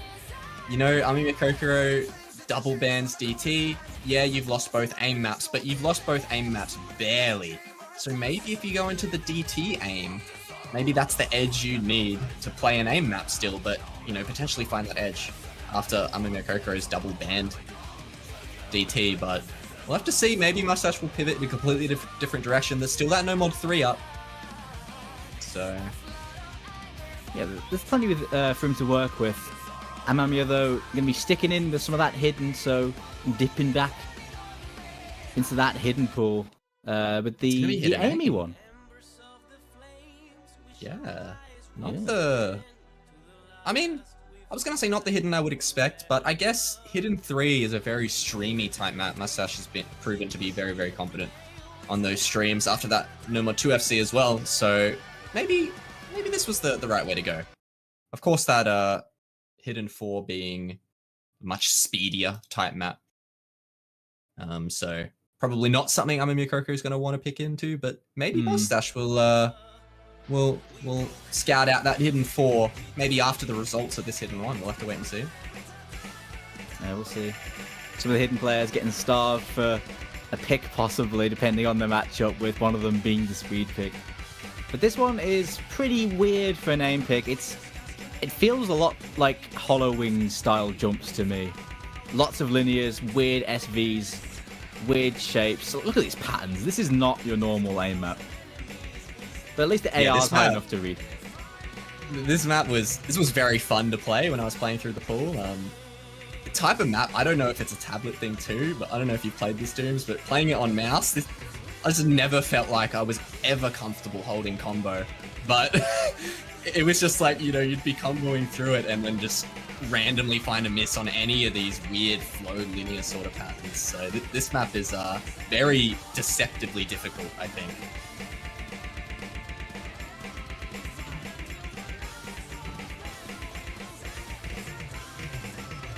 S2: You know, Amamya Kokoro double bans DT. Yeah, you've lost both aim maps, but you've lost both aim maps barely. So maybe if you go into the DT aim, maybe that's the edge you need to play an aim map still, but, you know, potentially find that edge after Amamya Kokoro's double banned DT. But we'll have to see. Maybe Mastasz will pivot in a completely different direction. There's still that no mod 3 up. So
S1: Yeah, there's plenty for him to work with. Amamya, though, going to be sticking in with some of that hidden, so dipping back into that hidden pool with the Amy one.
S2: Yeah, I mean, I was going to say not the hidden I would expect, but I guess Hidden 3 is a very streamy type map. Mastasz has been proven to be very, very competent on those streams after that No Mod 2 FC as well, so maybe this was the right way to go. Of course, that Hidden 4 being much speedier type map. So probably not something Amamya Kokoro is going to want to pick into, but maybe Mastasz will scout out that hidden 4 maybe after the results of this hidden 1. We'll have to wait and see.
S1: Yeah, we'll see. Some of the hidden players getting starved for a pick, possibly, depending on the matchup, with one of them being the speed pick. But this one is pretty weird for an aim pick. It feels a lot like Hollow Wings style jumps to me. Lots of linears, weird SVs, weird shapes. Look at these patterns. This is not your normal aim map. But at least the AR is high enough to read.
S2: This was very fun to play when I was playing through the pool. The type of map, I don't know if it's a tablet thing too, but I don't know if you've played this, Dooms, but playing it on mouse, I just never felt like I was ever comfortable holding combo. But it was just like, you'd be comboing through it and then just randomly find a miss on any of these weird flow linear sort of patterns. So this map is very deceptively difficult, I think.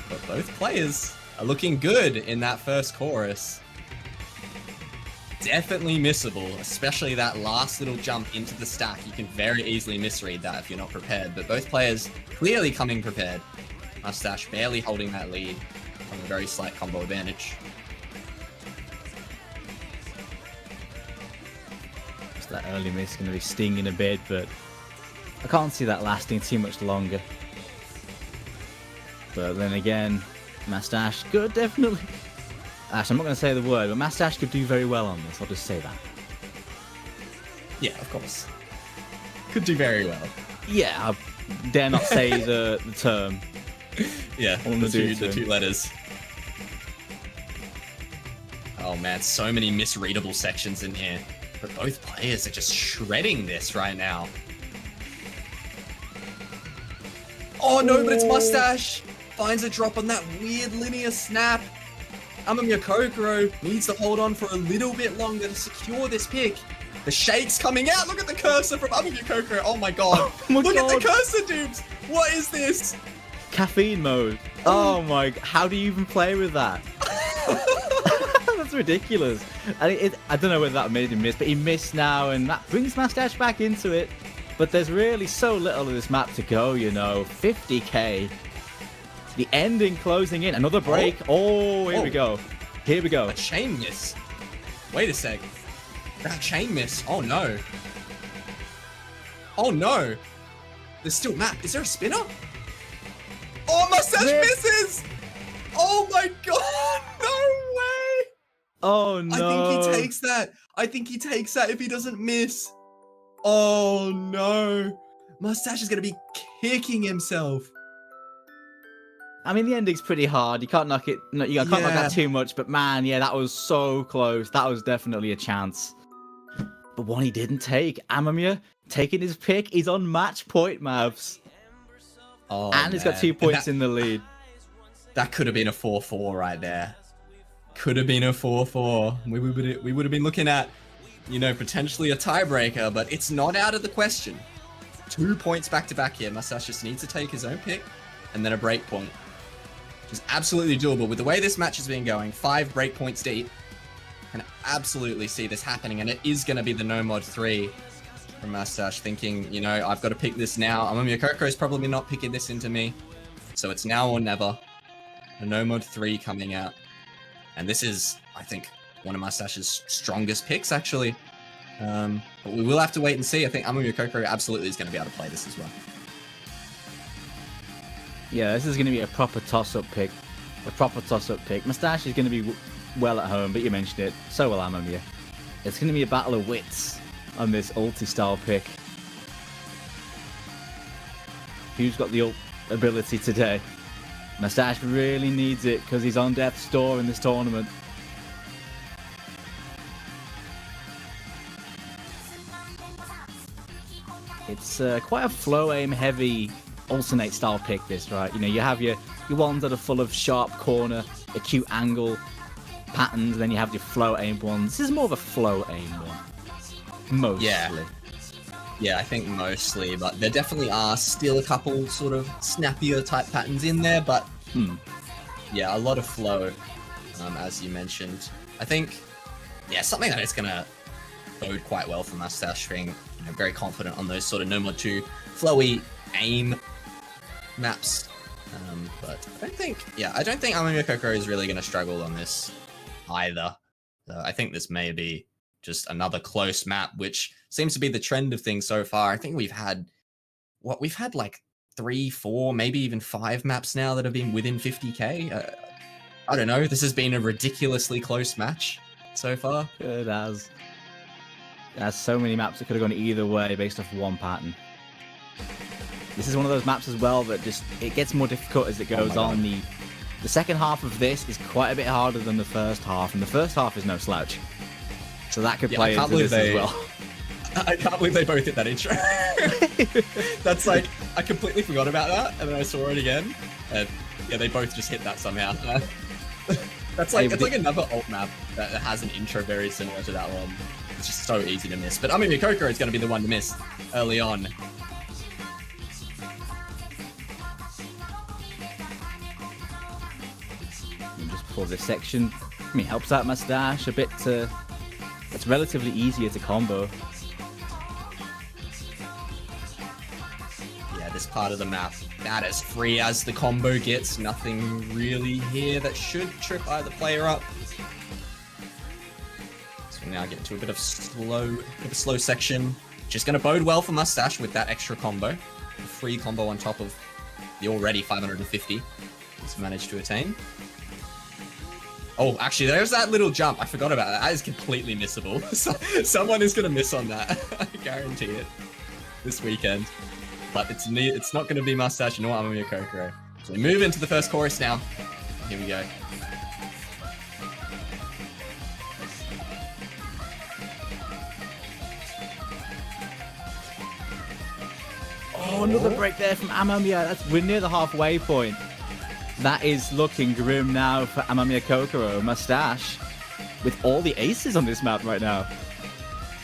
S2: But both players are looking good in that first chorus. Definitely missable, especially that last little jump into the stack. You can very easily misread that if you're not prepared, but both players clearly coming prepared. Mastasz barely holding that lead on a very slight combo advantage.
S1: Just that early miss going to be stinging a bit, but I can't see that lasting too much longer. But then again, Mastasz could definitely... Actually, I'm not going to say the word, but Mastasz could do very well on this. I'll just say that.
S2: Yeah, of course. Could do very well.
S1: Yeah, I dare not say the term.
S2: Yeah, the two letters. Oh man, so many misreadable sections in here. But both players are just shredding this right now. Oh no, but it's Mastasz! Finds a drop on that weird linear snap. Amamya Kokoro needs to hold on for a little bit longer to secure this pick. The shake's coming out. Look at the cursor from Amamya Kokoro. Oh my god. Look at the cursor, Dooms. What is this?
S1: Caffeine mode. Oh my... How do you even play with that? That's ridiculous. I don't know whether that made him miss, but he missed now, and that brings Mastasz back into it. But there's really so little of this map to go, 50k. The ending closing in. Another break. Oh, here we go. Here we go.
S2: A chain miss. Wait a sec. That chain miss. Oh no. Oh no. There's still map. Is there a spinner? Oh, Mastasz misses! Oh my god! No way!
S1: Oh no.
S2: I think he takes that. I think he takes that if he doesn't miss. Oh no. Mastasz is going to be kicking himself.
S1: I mean, the ending's pretty hard. You can't knock it. No, you can't knock that too much. But man, yeah, that was so close. That was definitely a chance. But one he didn't take. Amamya taking his pick. He's on match point, Mavs.
S2: Oh,
S1: and he's got 2 points in the lead.
S2: That could have been a 4-4 right there. Could have been a 4-4. We would have been looking at, potentially a tiebreaker, but it's not out of the question. 2 points back to back here. Mastasz just needs to take his own pick and then a break point. Which is absolutely doable. With the way this match has been going, 5 break points deep, I can absolutely see this happening, and it is going to be the no mod 3 from Mastasz, thinking, I've got to pick this now. Amamya Kokoro is probably not picking this into me, so it's now or never. The no mod 3 coming out, and this is, I think, one of Mastash's strongest picks, actually. But we will have to wait and see. I think Amamya Kokoro absolutely is going to be able to play this as well.
S1: Yeah, this is going to be a proper toss-up pick. Mastasz is going to be well at home, but you mentioned it. So will Amamya. It's going to be a battle of wits on this ulti-style pick. Who's got the ult ability today? Mastasz really needs it because he's on death's door in this tournament. It's quite a flow aim heavy alternate style pick, this, right? You have your ones that are full of sharp corner, acute angle patterns, then you have your flow aim ones. This is more of a flow aim one. Mostly.
S2: Yeah, I think mostly, but there definitely are still a couple sort of snappier type patterns in there, but Yeah, a lot of flow, as you mentioned. I think, yeah, something that is going to bode quite well for Mastasz, being very confident on those sort of no mod 2 flowy aim maps. But I don't think Amamya Kokoro is really going to struggle on this either. I think this may be just another close map, which seems to be the trend of things so far. I think we've had like 3, 4, maybe even 5 maps now that have been within 50k. I don't know. This has been a ridiculously close match so far.
S1: It has. There's so many maps that could have gone either way based off one pattern. This is one of those maps as well that just it gets more difficult as it goes on. The second half of this is quite a bit harder than the first half, and the first half is no slouch. So that could play into this as well.
S2: I can't believe they both hit that intro. That's like, I completely forgot about that, and then I saw it again, and yeah, they both just hit that somehow. That's like, it's like another alt map that has an intro very similar to that one. It's just so easy to miss. But I mean, Kokoro is going to be the one to miss early on.
S1: And just pull this section. I mean, helps out Mastasz a bit to... It's relatively easier to combo.
S2: Yeah, this part of the map, about as free as the combo gets. Nothing really here that should trip either player up. So we now get into a bit of a slow section, which is going to bode well for Mastasz with that extra combo. A free combo on top of the already 550 he's managed to attain. Oh, actually, there's that little jump. I forgot about that. That is completely missable. Someone is going to miss on that. I guarantee it. This weekend. But it's not going to be Mastasz, nor Amamya Kokoro. So we move into the first chorus now. Here we go.
S1: Oh, another break there from Amamya. We're near the halfway point. That is looking grim now for Amamya Kokoro. Mastasz with all the aces on this map right now.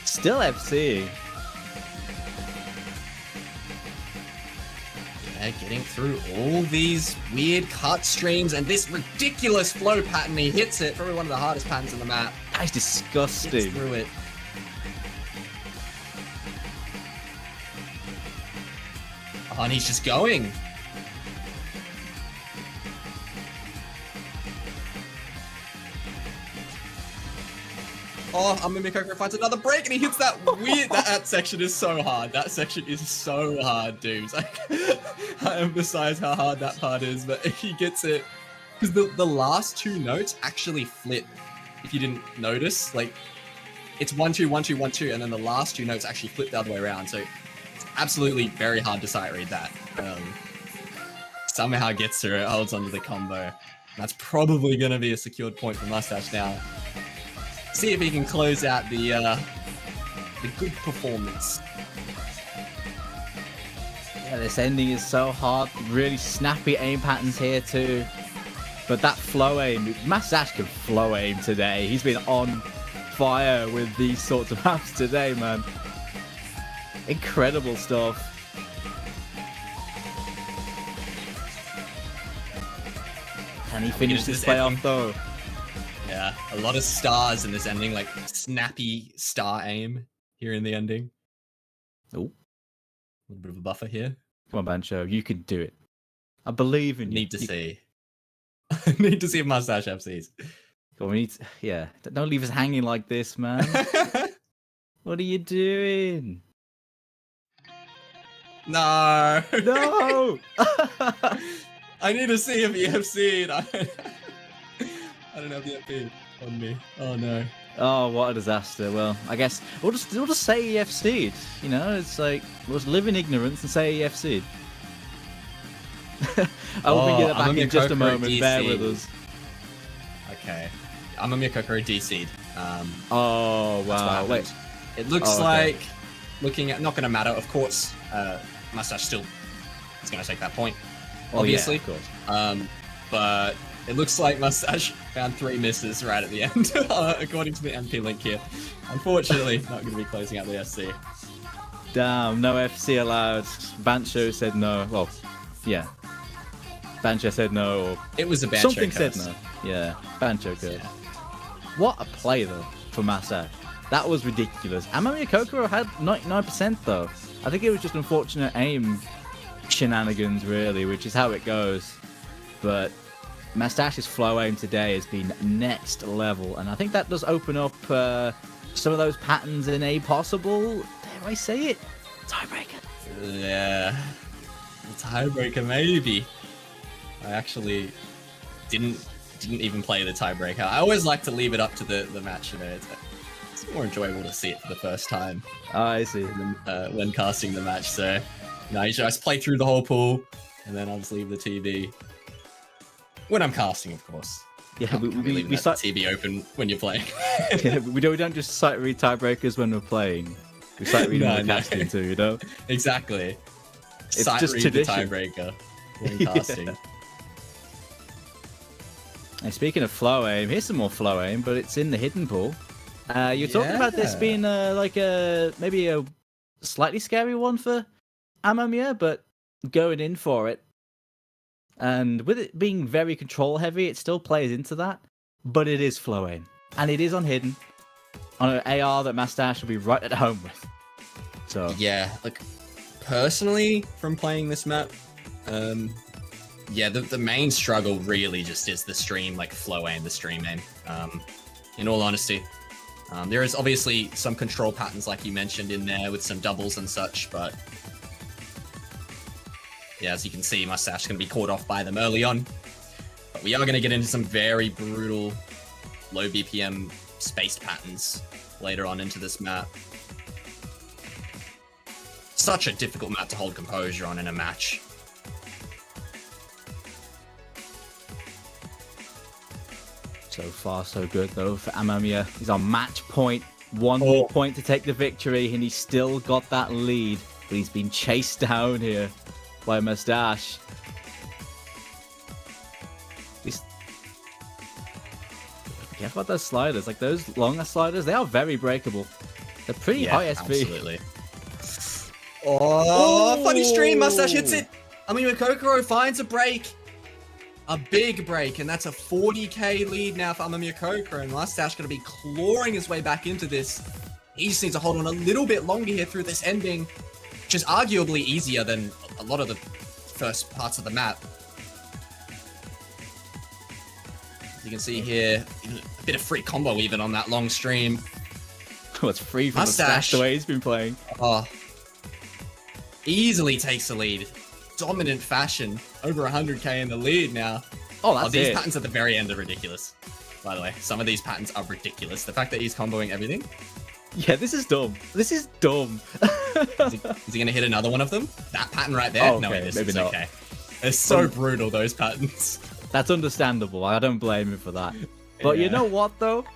S1: Still FC.
S2: Yeah, getting through all these weird cut streams and this ridiculous flow pattern. He hits it. Probably one of the hardest patterns on the map.
S1: That's disgusting.
S2: Gets through it. Oh, and he's just going. Oh, Amamya Kokoro finds another break and he hits that weird... that section is so hard. That section is so hard, dudes. I emphasize how hard that part is, but he gets it. Because the last two notes actually flip, if you didn't notice. Like, it's 1, 2, 1, 2, 1, 2, and then the last two notes actually flip the other way around. So, it's absolutely very hard to sight read that. Somehow gets through it, holds onto the combo. That's probably going to be a secured point for Mastasz now. See if he can close out the good performance.
S1: Yeah, this ending is so hard. Really snappy aim patterns here too. But that flow aim, Mastasz can flow aim today. He's been on fire with these sorts of maps today, man. Incredible stuff. Can he finish this playoff though?
S2: Yeah, a lot of stars in this ending, like snappy star aim here in the ending.
S1: Oh,
S2: a little bit of a buffer here.
S1: Come on, Bancho, you can do it. I believe in you.
S2: Need to see. Need to see if Mastasz FCs.
S1: Come on, yeah, don't leave us hanging like this, man. What are you doing?
S2: No.
S1: No.
S2: I need to see if he FC'd. I don't have the FP on me. Oh no.
S1: Oh, what a disaster. Well, I guess we'll just say he FC'd. You know, it's like, we'll just live in ignorance and say he FC'd. I will bring you that back in just a moment. Bear with us.
S2: Okay. Amamya Kokoro DC'd.
S1: Oh, wow. Wait.
S2: It looks like, looking at, not going to matter, of course, Mastasz still is going to take that point, obviously.
S1: Yeah, of course.
S2: But it looks like Mastasz found 3 misses right at the end, according to the MP link here. Unfortunately, not going to be closing out the SC.
S1: Damn, no FC allowed. Bancho said no. Well, yeah. Bancho said no, or
S2: It was a Bancho
S1: something
S2: curse.
S1: said no. Yeah, Bancho curse.
S2: Yeah.
S1: What a play, though, for Mastasz. That was ridiculous. Amamya Kokoro had 99%, though. I think it was just unfortunate aim shenanigans, really, which is how it goes. But Mastash's flow aim today has been next level, and I think that does open up some of those patterns in a possible, dare I say it, tiebreaker.
S2: Yeah. Tiebreaker, maybe. I actually didn't even play the tiebreaker. I always like to leave it up to the match, you know. It's more enjoyable to see it for the first time
S1: Oh, I see.
S2: when casting the match. So, you know, I just play through the whole pool, and then I'll just leave the TV. When I'm casting, of course.
S1: Yeah, we
S2: leave the
S1: start.
S2: TV open when you're playing.
S1: Yeah, we don't just sight read tiebreakers when we're playing. We sight read when we're casting too, you know.
S2: Exactly.
S1: It's
S2: Sight
S1: just
S2: read
S1: tradition.
S2: the tiebreaker when casting.
S1: Yeah. And speaking of flow aim, here's some more flow aim, but it's in the hidden pool. You're talking about this being maybe a slightly scary one for Amamya, but going in for it. And with it being very control heavy, it still plays into that, but it is flow aim. And it is on hidden, on an AR that Mastasz will be right at home with. So
S2: Yeah, like, personally, from playing this map, yeah, the main struggle really just is the stream, like, flow aim, the stream aim, in all honesty. There is obviously some control patterns, like you mentioned, in there with some doubles and such, but yeah, as you can see, Mastasz going to be caught off by them early on. But we are going to get into some very brutal, low BPM spaced patterns later on into this map. Such a difficult map to hold composure on in a match.
S1: So far, so good, though, for Amamya. He's on match point. One more point to take the victory, and he's still got that lead. But he's been chased down here by Mastasz. Be careful about those sliders. Like, those longer sliders, they are very breakable. They're pretty high SV.
S2: Absolutely. Oh, funny stream. Mastasz hits it. I mean, Kokoro finds a break. A big break, and that's a 40k lead now for Amamya Kokoro, and Mastasz going to be clawing his way back into this. He just needs to hold on a little bit longer here through this ending, which is arguably easier than a lot of the first parts of the map. As you can see here, a bit of free combo even on that long stream.
S1: Oh, it's free from
S2: Mastasz,
S1: the way he's been playing.
S2: Oh, easily takes the lead. Dominant fashion, over 100k in the lead now.
S1: Oh, that's
S2: these
S1: it.
S2: patterns at the very end are ridiculous. By the way, some of these patterns are ridiculous. The fact that he's comboing everything.
S1: Yeah, this is dumb. This is dumb.
S2: Is he going to hit another one of them? That pattern right there?
S1: Oh,
S2: No,
S1: okay,
S2: it is.
S1: maybe
S2: It's
S1: not.
S2: okay. They're so brutal, those patterns.
S1: That's understandable. I don't blame him for that. But you
S2: Yeah.
S1: know what, though?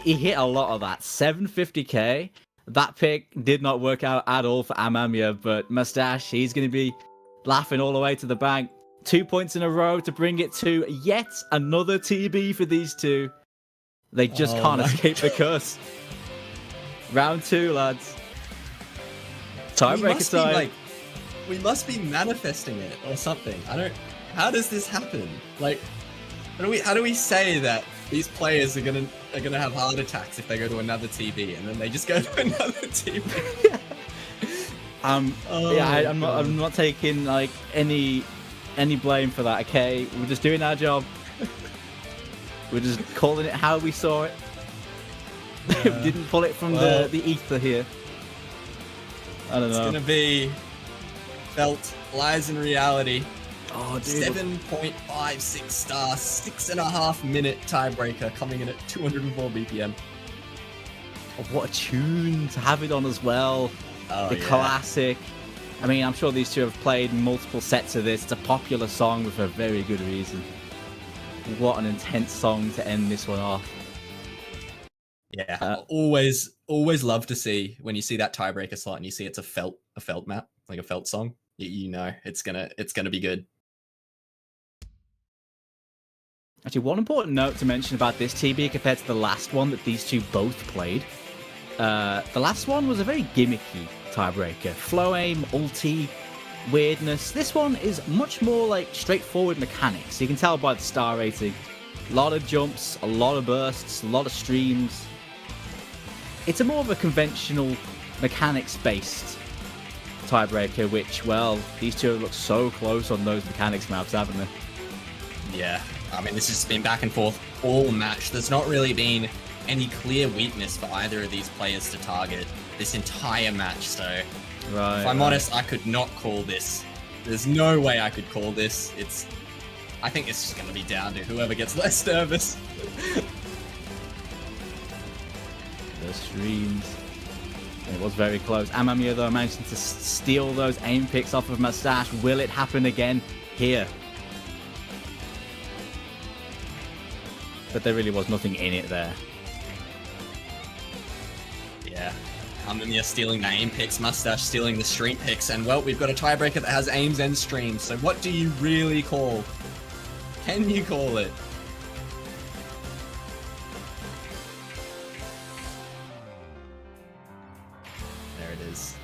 S1: He hit a lot of that. 750k. That pick did not work out at all for Amamya, but Mastasz, he's going to be laughing all the way to the bank. 2 points in a row to bring it to yet another TB for these two. They just can't escape the curse. Round 2, lads. Tiebreaker time.
S2: We must be manifesting it or something. How does this happen? Like, how do we say that these players are gonna have heart attacks if they go to another TV and then they just go to another TV?
S1: Yeah, I'm not taking like any blame for that. Okay, we're just doing our job. We're just calling it how we saw it. We didn't pull it from the ether here. I don't know.
S2: It's gonna be felt lies in reality.
S1: Oh, dude.
S2: 7.56 stars, 6.5 minute tiebreaker coming in at 204 BPM.
S1: Oh, what a tune to have it on as well.
S2: Oh,
S1: The
S2: yeah.
S1: classic. I mean, I'm sure these two have played multiple sets of this. It's a popular song with a very good reason. What an intense song to end this one off.
S2: Yeah, always love to see when you see that tiebreaker slot and you see it's a felt map, like a felt song. You know it's gonna be good.
S1: Actually, one important note to mention about this TB compared to the last one that these two both played. The last one was a very gimmicky tiebreaker. Flow aim, ulti, weirdness. This one is much more like straightforward mechanics. You can tell by the star rating. A lot of jumps, a lot of bursts, a lot of streams. It's a more of a conventional mechanics-based Tiebreaker, which, well, these two look so close on those mechanics maps, haven't they?
S2: Yeah, I mean, this has been back and forth all match. There's not really been any clear weakness for either of these players to target this entire match, so
S1: Right.
S2: if I'm honest, I could not call this. There's no way I could call this. I think it's just going to be down to whoever gets less nervous.
S1: The streams. It was very close. Amamya, though, managing to steal those aim picks off of Mastasz. Will it happen again here? But there really was nothing in it there.
S2: Yeah. Amamya stealing the aim picks, Mastasz stealing the stream picks, and well, we've got a tiebreaker that has aims and streams, so what do you really call? Can you call it? There it is.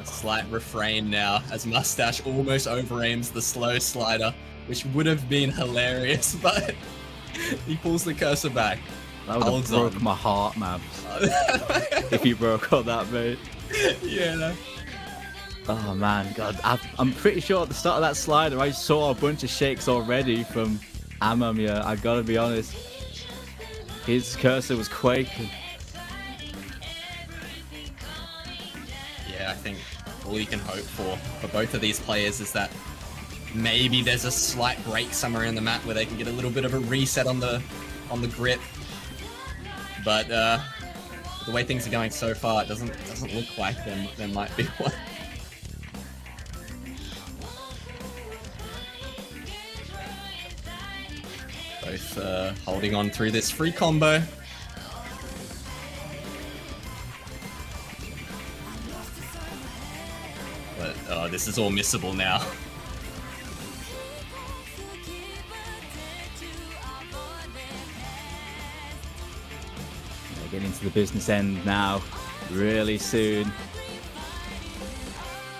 S2: A slight refrain now as Mastasz almost overaims the slow slider, which would have been hilarious, but he pulls the cursor back.
S1: That would have broke my heart, man. If you broke on that, mate.
S2: Yeah.
S1: Oh man, God, I'm pretty sure at the start of that slider I saw a bunch of shakes already from Amamya. I gotta be honest, his cursor was quaking.
S2: Yeah, I think all you can hope for both of these players is that maybe there's a slight break somewhere in the map where they can get a little bit of a reset on the grip. But the way things are going so far, it doesn't look like there might be one. Both holding on through this free combo. But this is all missable now.
S1: Getting into the business end now, really soon.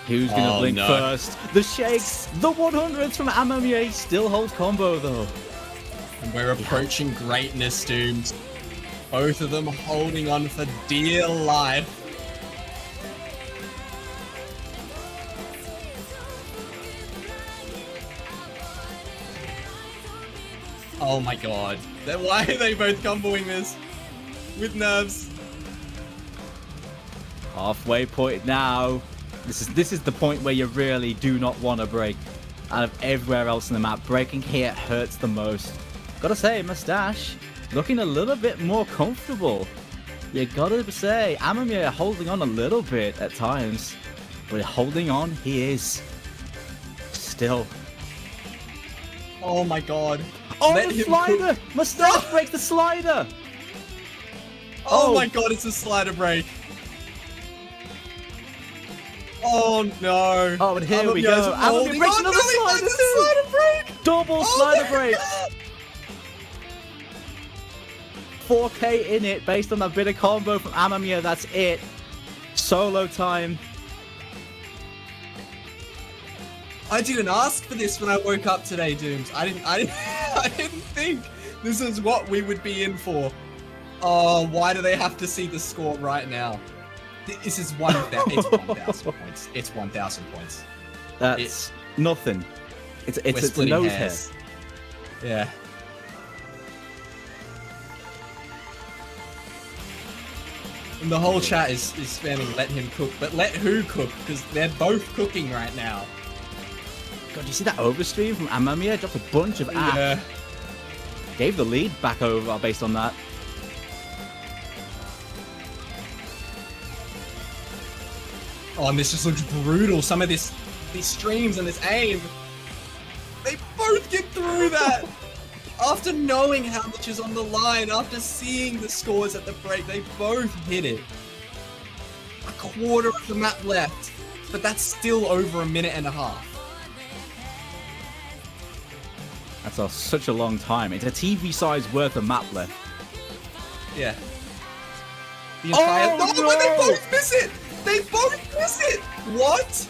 S1: Who's gonna blink first? The shakes, the 100s from Amamya. He still holds combo though.
S2: And we're approaching greatness, Dooms. Both of them holding on for dear life. Oh my god. Why are they both comboing this? With nerves.
S1: Halfway point now. This is the point where you really do not want to break. Out of everywhere else in the map, breaking here hurts the most. Gotta say, Mastasz looking a little bit more comfortable. You gotta say, Amamya holding on a little bit at times, but holding on he is. Still.
S2: Oh my god.
S1: Oh, the slider! Mastasz breaks the slider!
S2: Oh my god, it's a slider break. Oh no.
S1: Oh, and here we go. Amamya breaks another slider break! Double slider break! 4K in it based on that bit of combo from Amamya. That's it. Solo time.
S2: I didn't ask for this when I woke up today, Dooms. I didn't think this is what we would be in for. Oh, why do they have to see the score right now? This is 1,000. It's 1,000 points. It's 1,000 points.
S1: That's nothing. It's a nose hair.
S2: Yeah. And the whole chat is spamming let him cook, but let who cook? Because they're both cooking right now.
S1: God, you see that overstream from Amamya? Dropped a bunch of app.
S2: Yeah.
S1: Gave the lead back over based on that.
S2: Oh, and this just looks brutal. Some of these streams and this aim, they both get through that. After knowing how much is on the line, after seeing the scores at the break, they both hit it. A quarter of the map left, but that's still over a minute and a half.
S1: That's such a long time. It's a TV size worth of map left.
S2: Yeah. The entire...
S1: Oh, no!
S2: But they both miss it! They both miss it! What?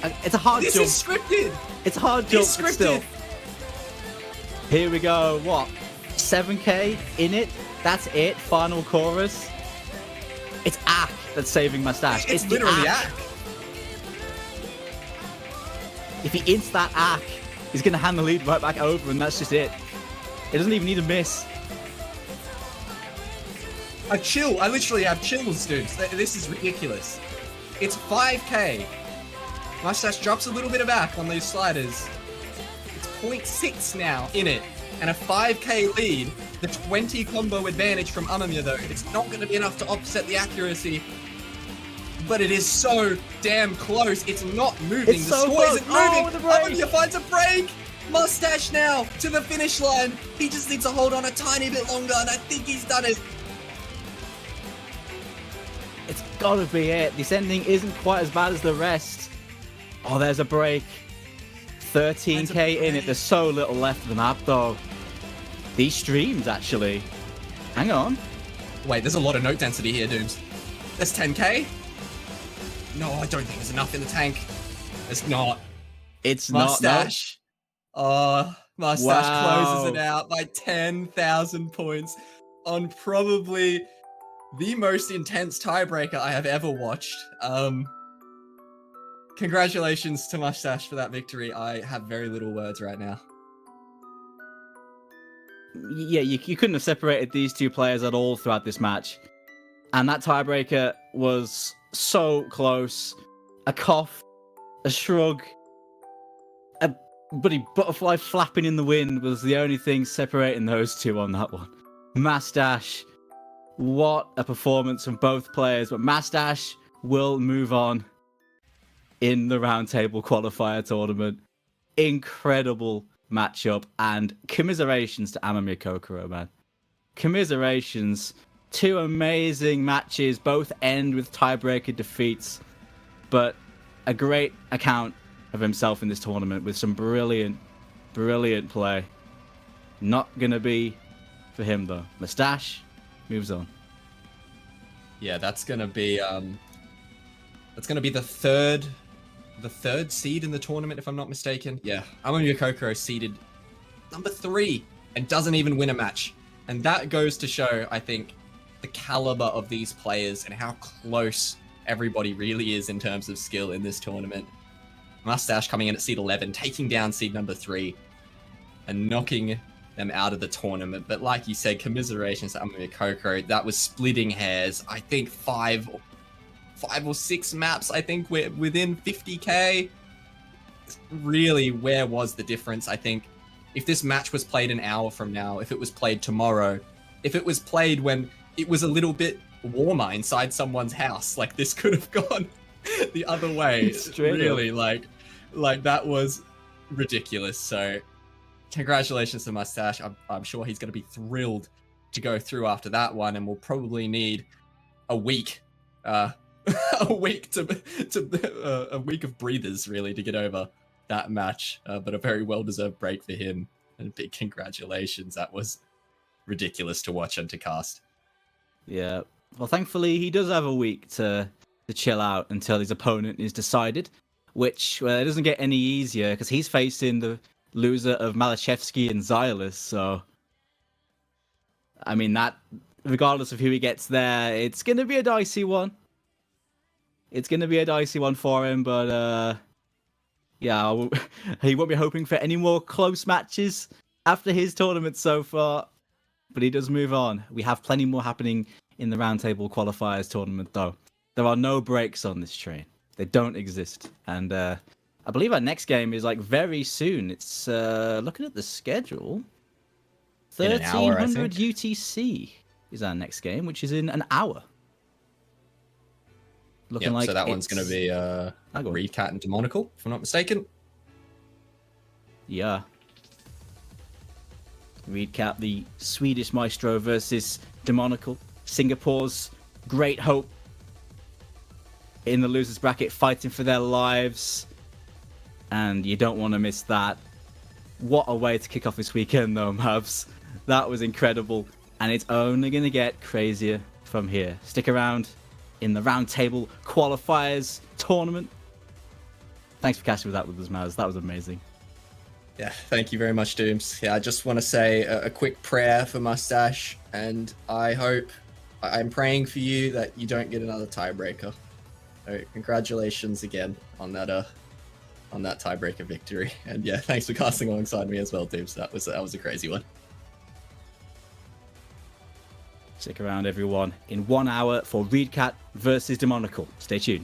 S1: It's a hard
S2: This
S1: jump.
S2: is scripted.
S1: It's a hard jump,
S2: It's
S1: but still.
S2: scripted.
S1: Here we go. What? 7k in it? That's it. Final chorus. It's Ack that's saving Mastasz.
S2: It's
S1: the
S2: literally
S1: Ack.
S2: Ack.
S1: If he ints that Ack, he's going to hand the lead right back over, and that's just it. It doesn't even need a miss.
S2: A chill. I literally have chills, dude. This is ridiculous. It's 5k. Mastasz drops a little bit of Ack on these sliders. It's 0.6 now in it. And a 5k lead. The 20 combo advantage from Amamya, though. It's not going to be enough to offset the accuracy. But it is so damn close. It's not moving.
S1: It's
S2: the
S1: so
S2: score
S1: close.
S2: isn't moving.
S1: Oh, the break.
S2: Amamya finds a break. Mastasz now to the finish line. He just needs to hold on a tiny bit longer, and I think he's done it.
S1: It's got to be it. This ending isn't quite as bad as the rest. Oh, there's a break. 13k in it. There's so little left of the map, though. These streams, actually. Hang on.
S2: Wait, there's a lot of note density here, Dooms. There's 10k? No, I don't think there's enough in the tank. There's not.
S1: It's not. No.
S2: Mastasz. Oh, Mastasz
S1: Wow.
S2: closes it out by 10,000 points on probably the most intense tiebreaker I have ever watched. Congratulations to Mastasz for that victory. I have very little words right now.
S1: Yeah, you couldn't have separated these two players at all throughout this match. And that tiebreaker was so close. A cough, a shrug, a bloody butterfly flapping in the wind was the only thing separating those two on that one. Mastasz, what a performance from both players. But Mastasz will move on in the Roundtable qualifier tournament. Incredible matchup, and commiserations to Amamya Kokoro, man. Commiserations. Two amazing matches, both end with tiebreaker defeats, but a great account of himself in this tournament with some brilliant play. Not gonna be for him though. Mastasz moves on.
S2: Yeah, that's gonna be the third seed in the tournament, if I'm not mistaken. Yeah, Amamya Kokoro seeded number 3 and doesn't even win a match. And that goes to show, I think, the caliber of these players and how close everybody really is in terms of skill in this tournament. Mastasz coming in at seed 11, taking down seed number 3 and knocking them out of the tournament. But like you said, commiserations to Amamya Kokoro. That was splitting hairs. I think 5 or 6 maps, I think we're within 50k. Really, where was the difference? I think if this match was played an hour from now, if it was played tomorrow, if it was played when it was a little bit warmer inside someone's house, like this could have gone the other way. Really, like that was ridiculous. So congratulations to Mastasz. I'm sure he's going to be thrilled to go through after that one, and we'll probably need a week a week a week of breathers really to get over that match, but a very well-deserved break for him, and big congratulations. That was ridiculous to watch and to cast.
S1: Yeah, well, thankfully he does have a week to chill out until his opponent is decided, which it doesn't get any easier because he's facing the loser of Malachevsky and Xylus. So I mean, that regardless of who he gets there, it's gonna be a dicey one. It's going to be a dicey one for him, but yeah, he won't be hoping for any more close matches after his tournament so far. But he does move on. We have plenty more happening in the Roundtable qualifiers tournament, though. There are no breaks on this train. They don't exist. And I believe our next game is like very soon. It's looking at the schedule. 1300 UTC is our next game, which is in an hour. Looking like
S2: so that one's going to be Reed Cat and Demonical, if I'm not mistaken.
S1: Yeah. Reed Cat, the Swedish maestro, versus Demonical, Singapore's great hope in the losers bracket, fighting for their lives. And you don't want to miss that. What a way to kick off this weekend, though, Mavs. That was incredible. And it's only going to get crazier from here. Stick around in the Roundtable qualifiers tournament. Thank Thanks for casting with that with us, Maz. That was amazing.
S2: Yeah, thank you very much, Dooms. Yeah, I just want to say a quick prayer for Mastash, and I'm praying for you that you don't get another tiebreaker. So congratulations again on that tiebreaker victory. And yeah, thanks for casting alongside me as well, Dooms. That was a crazy one.
S1: Stick around, everyone, in 1 hour for Reedcat versus Demonical. Stay tuned.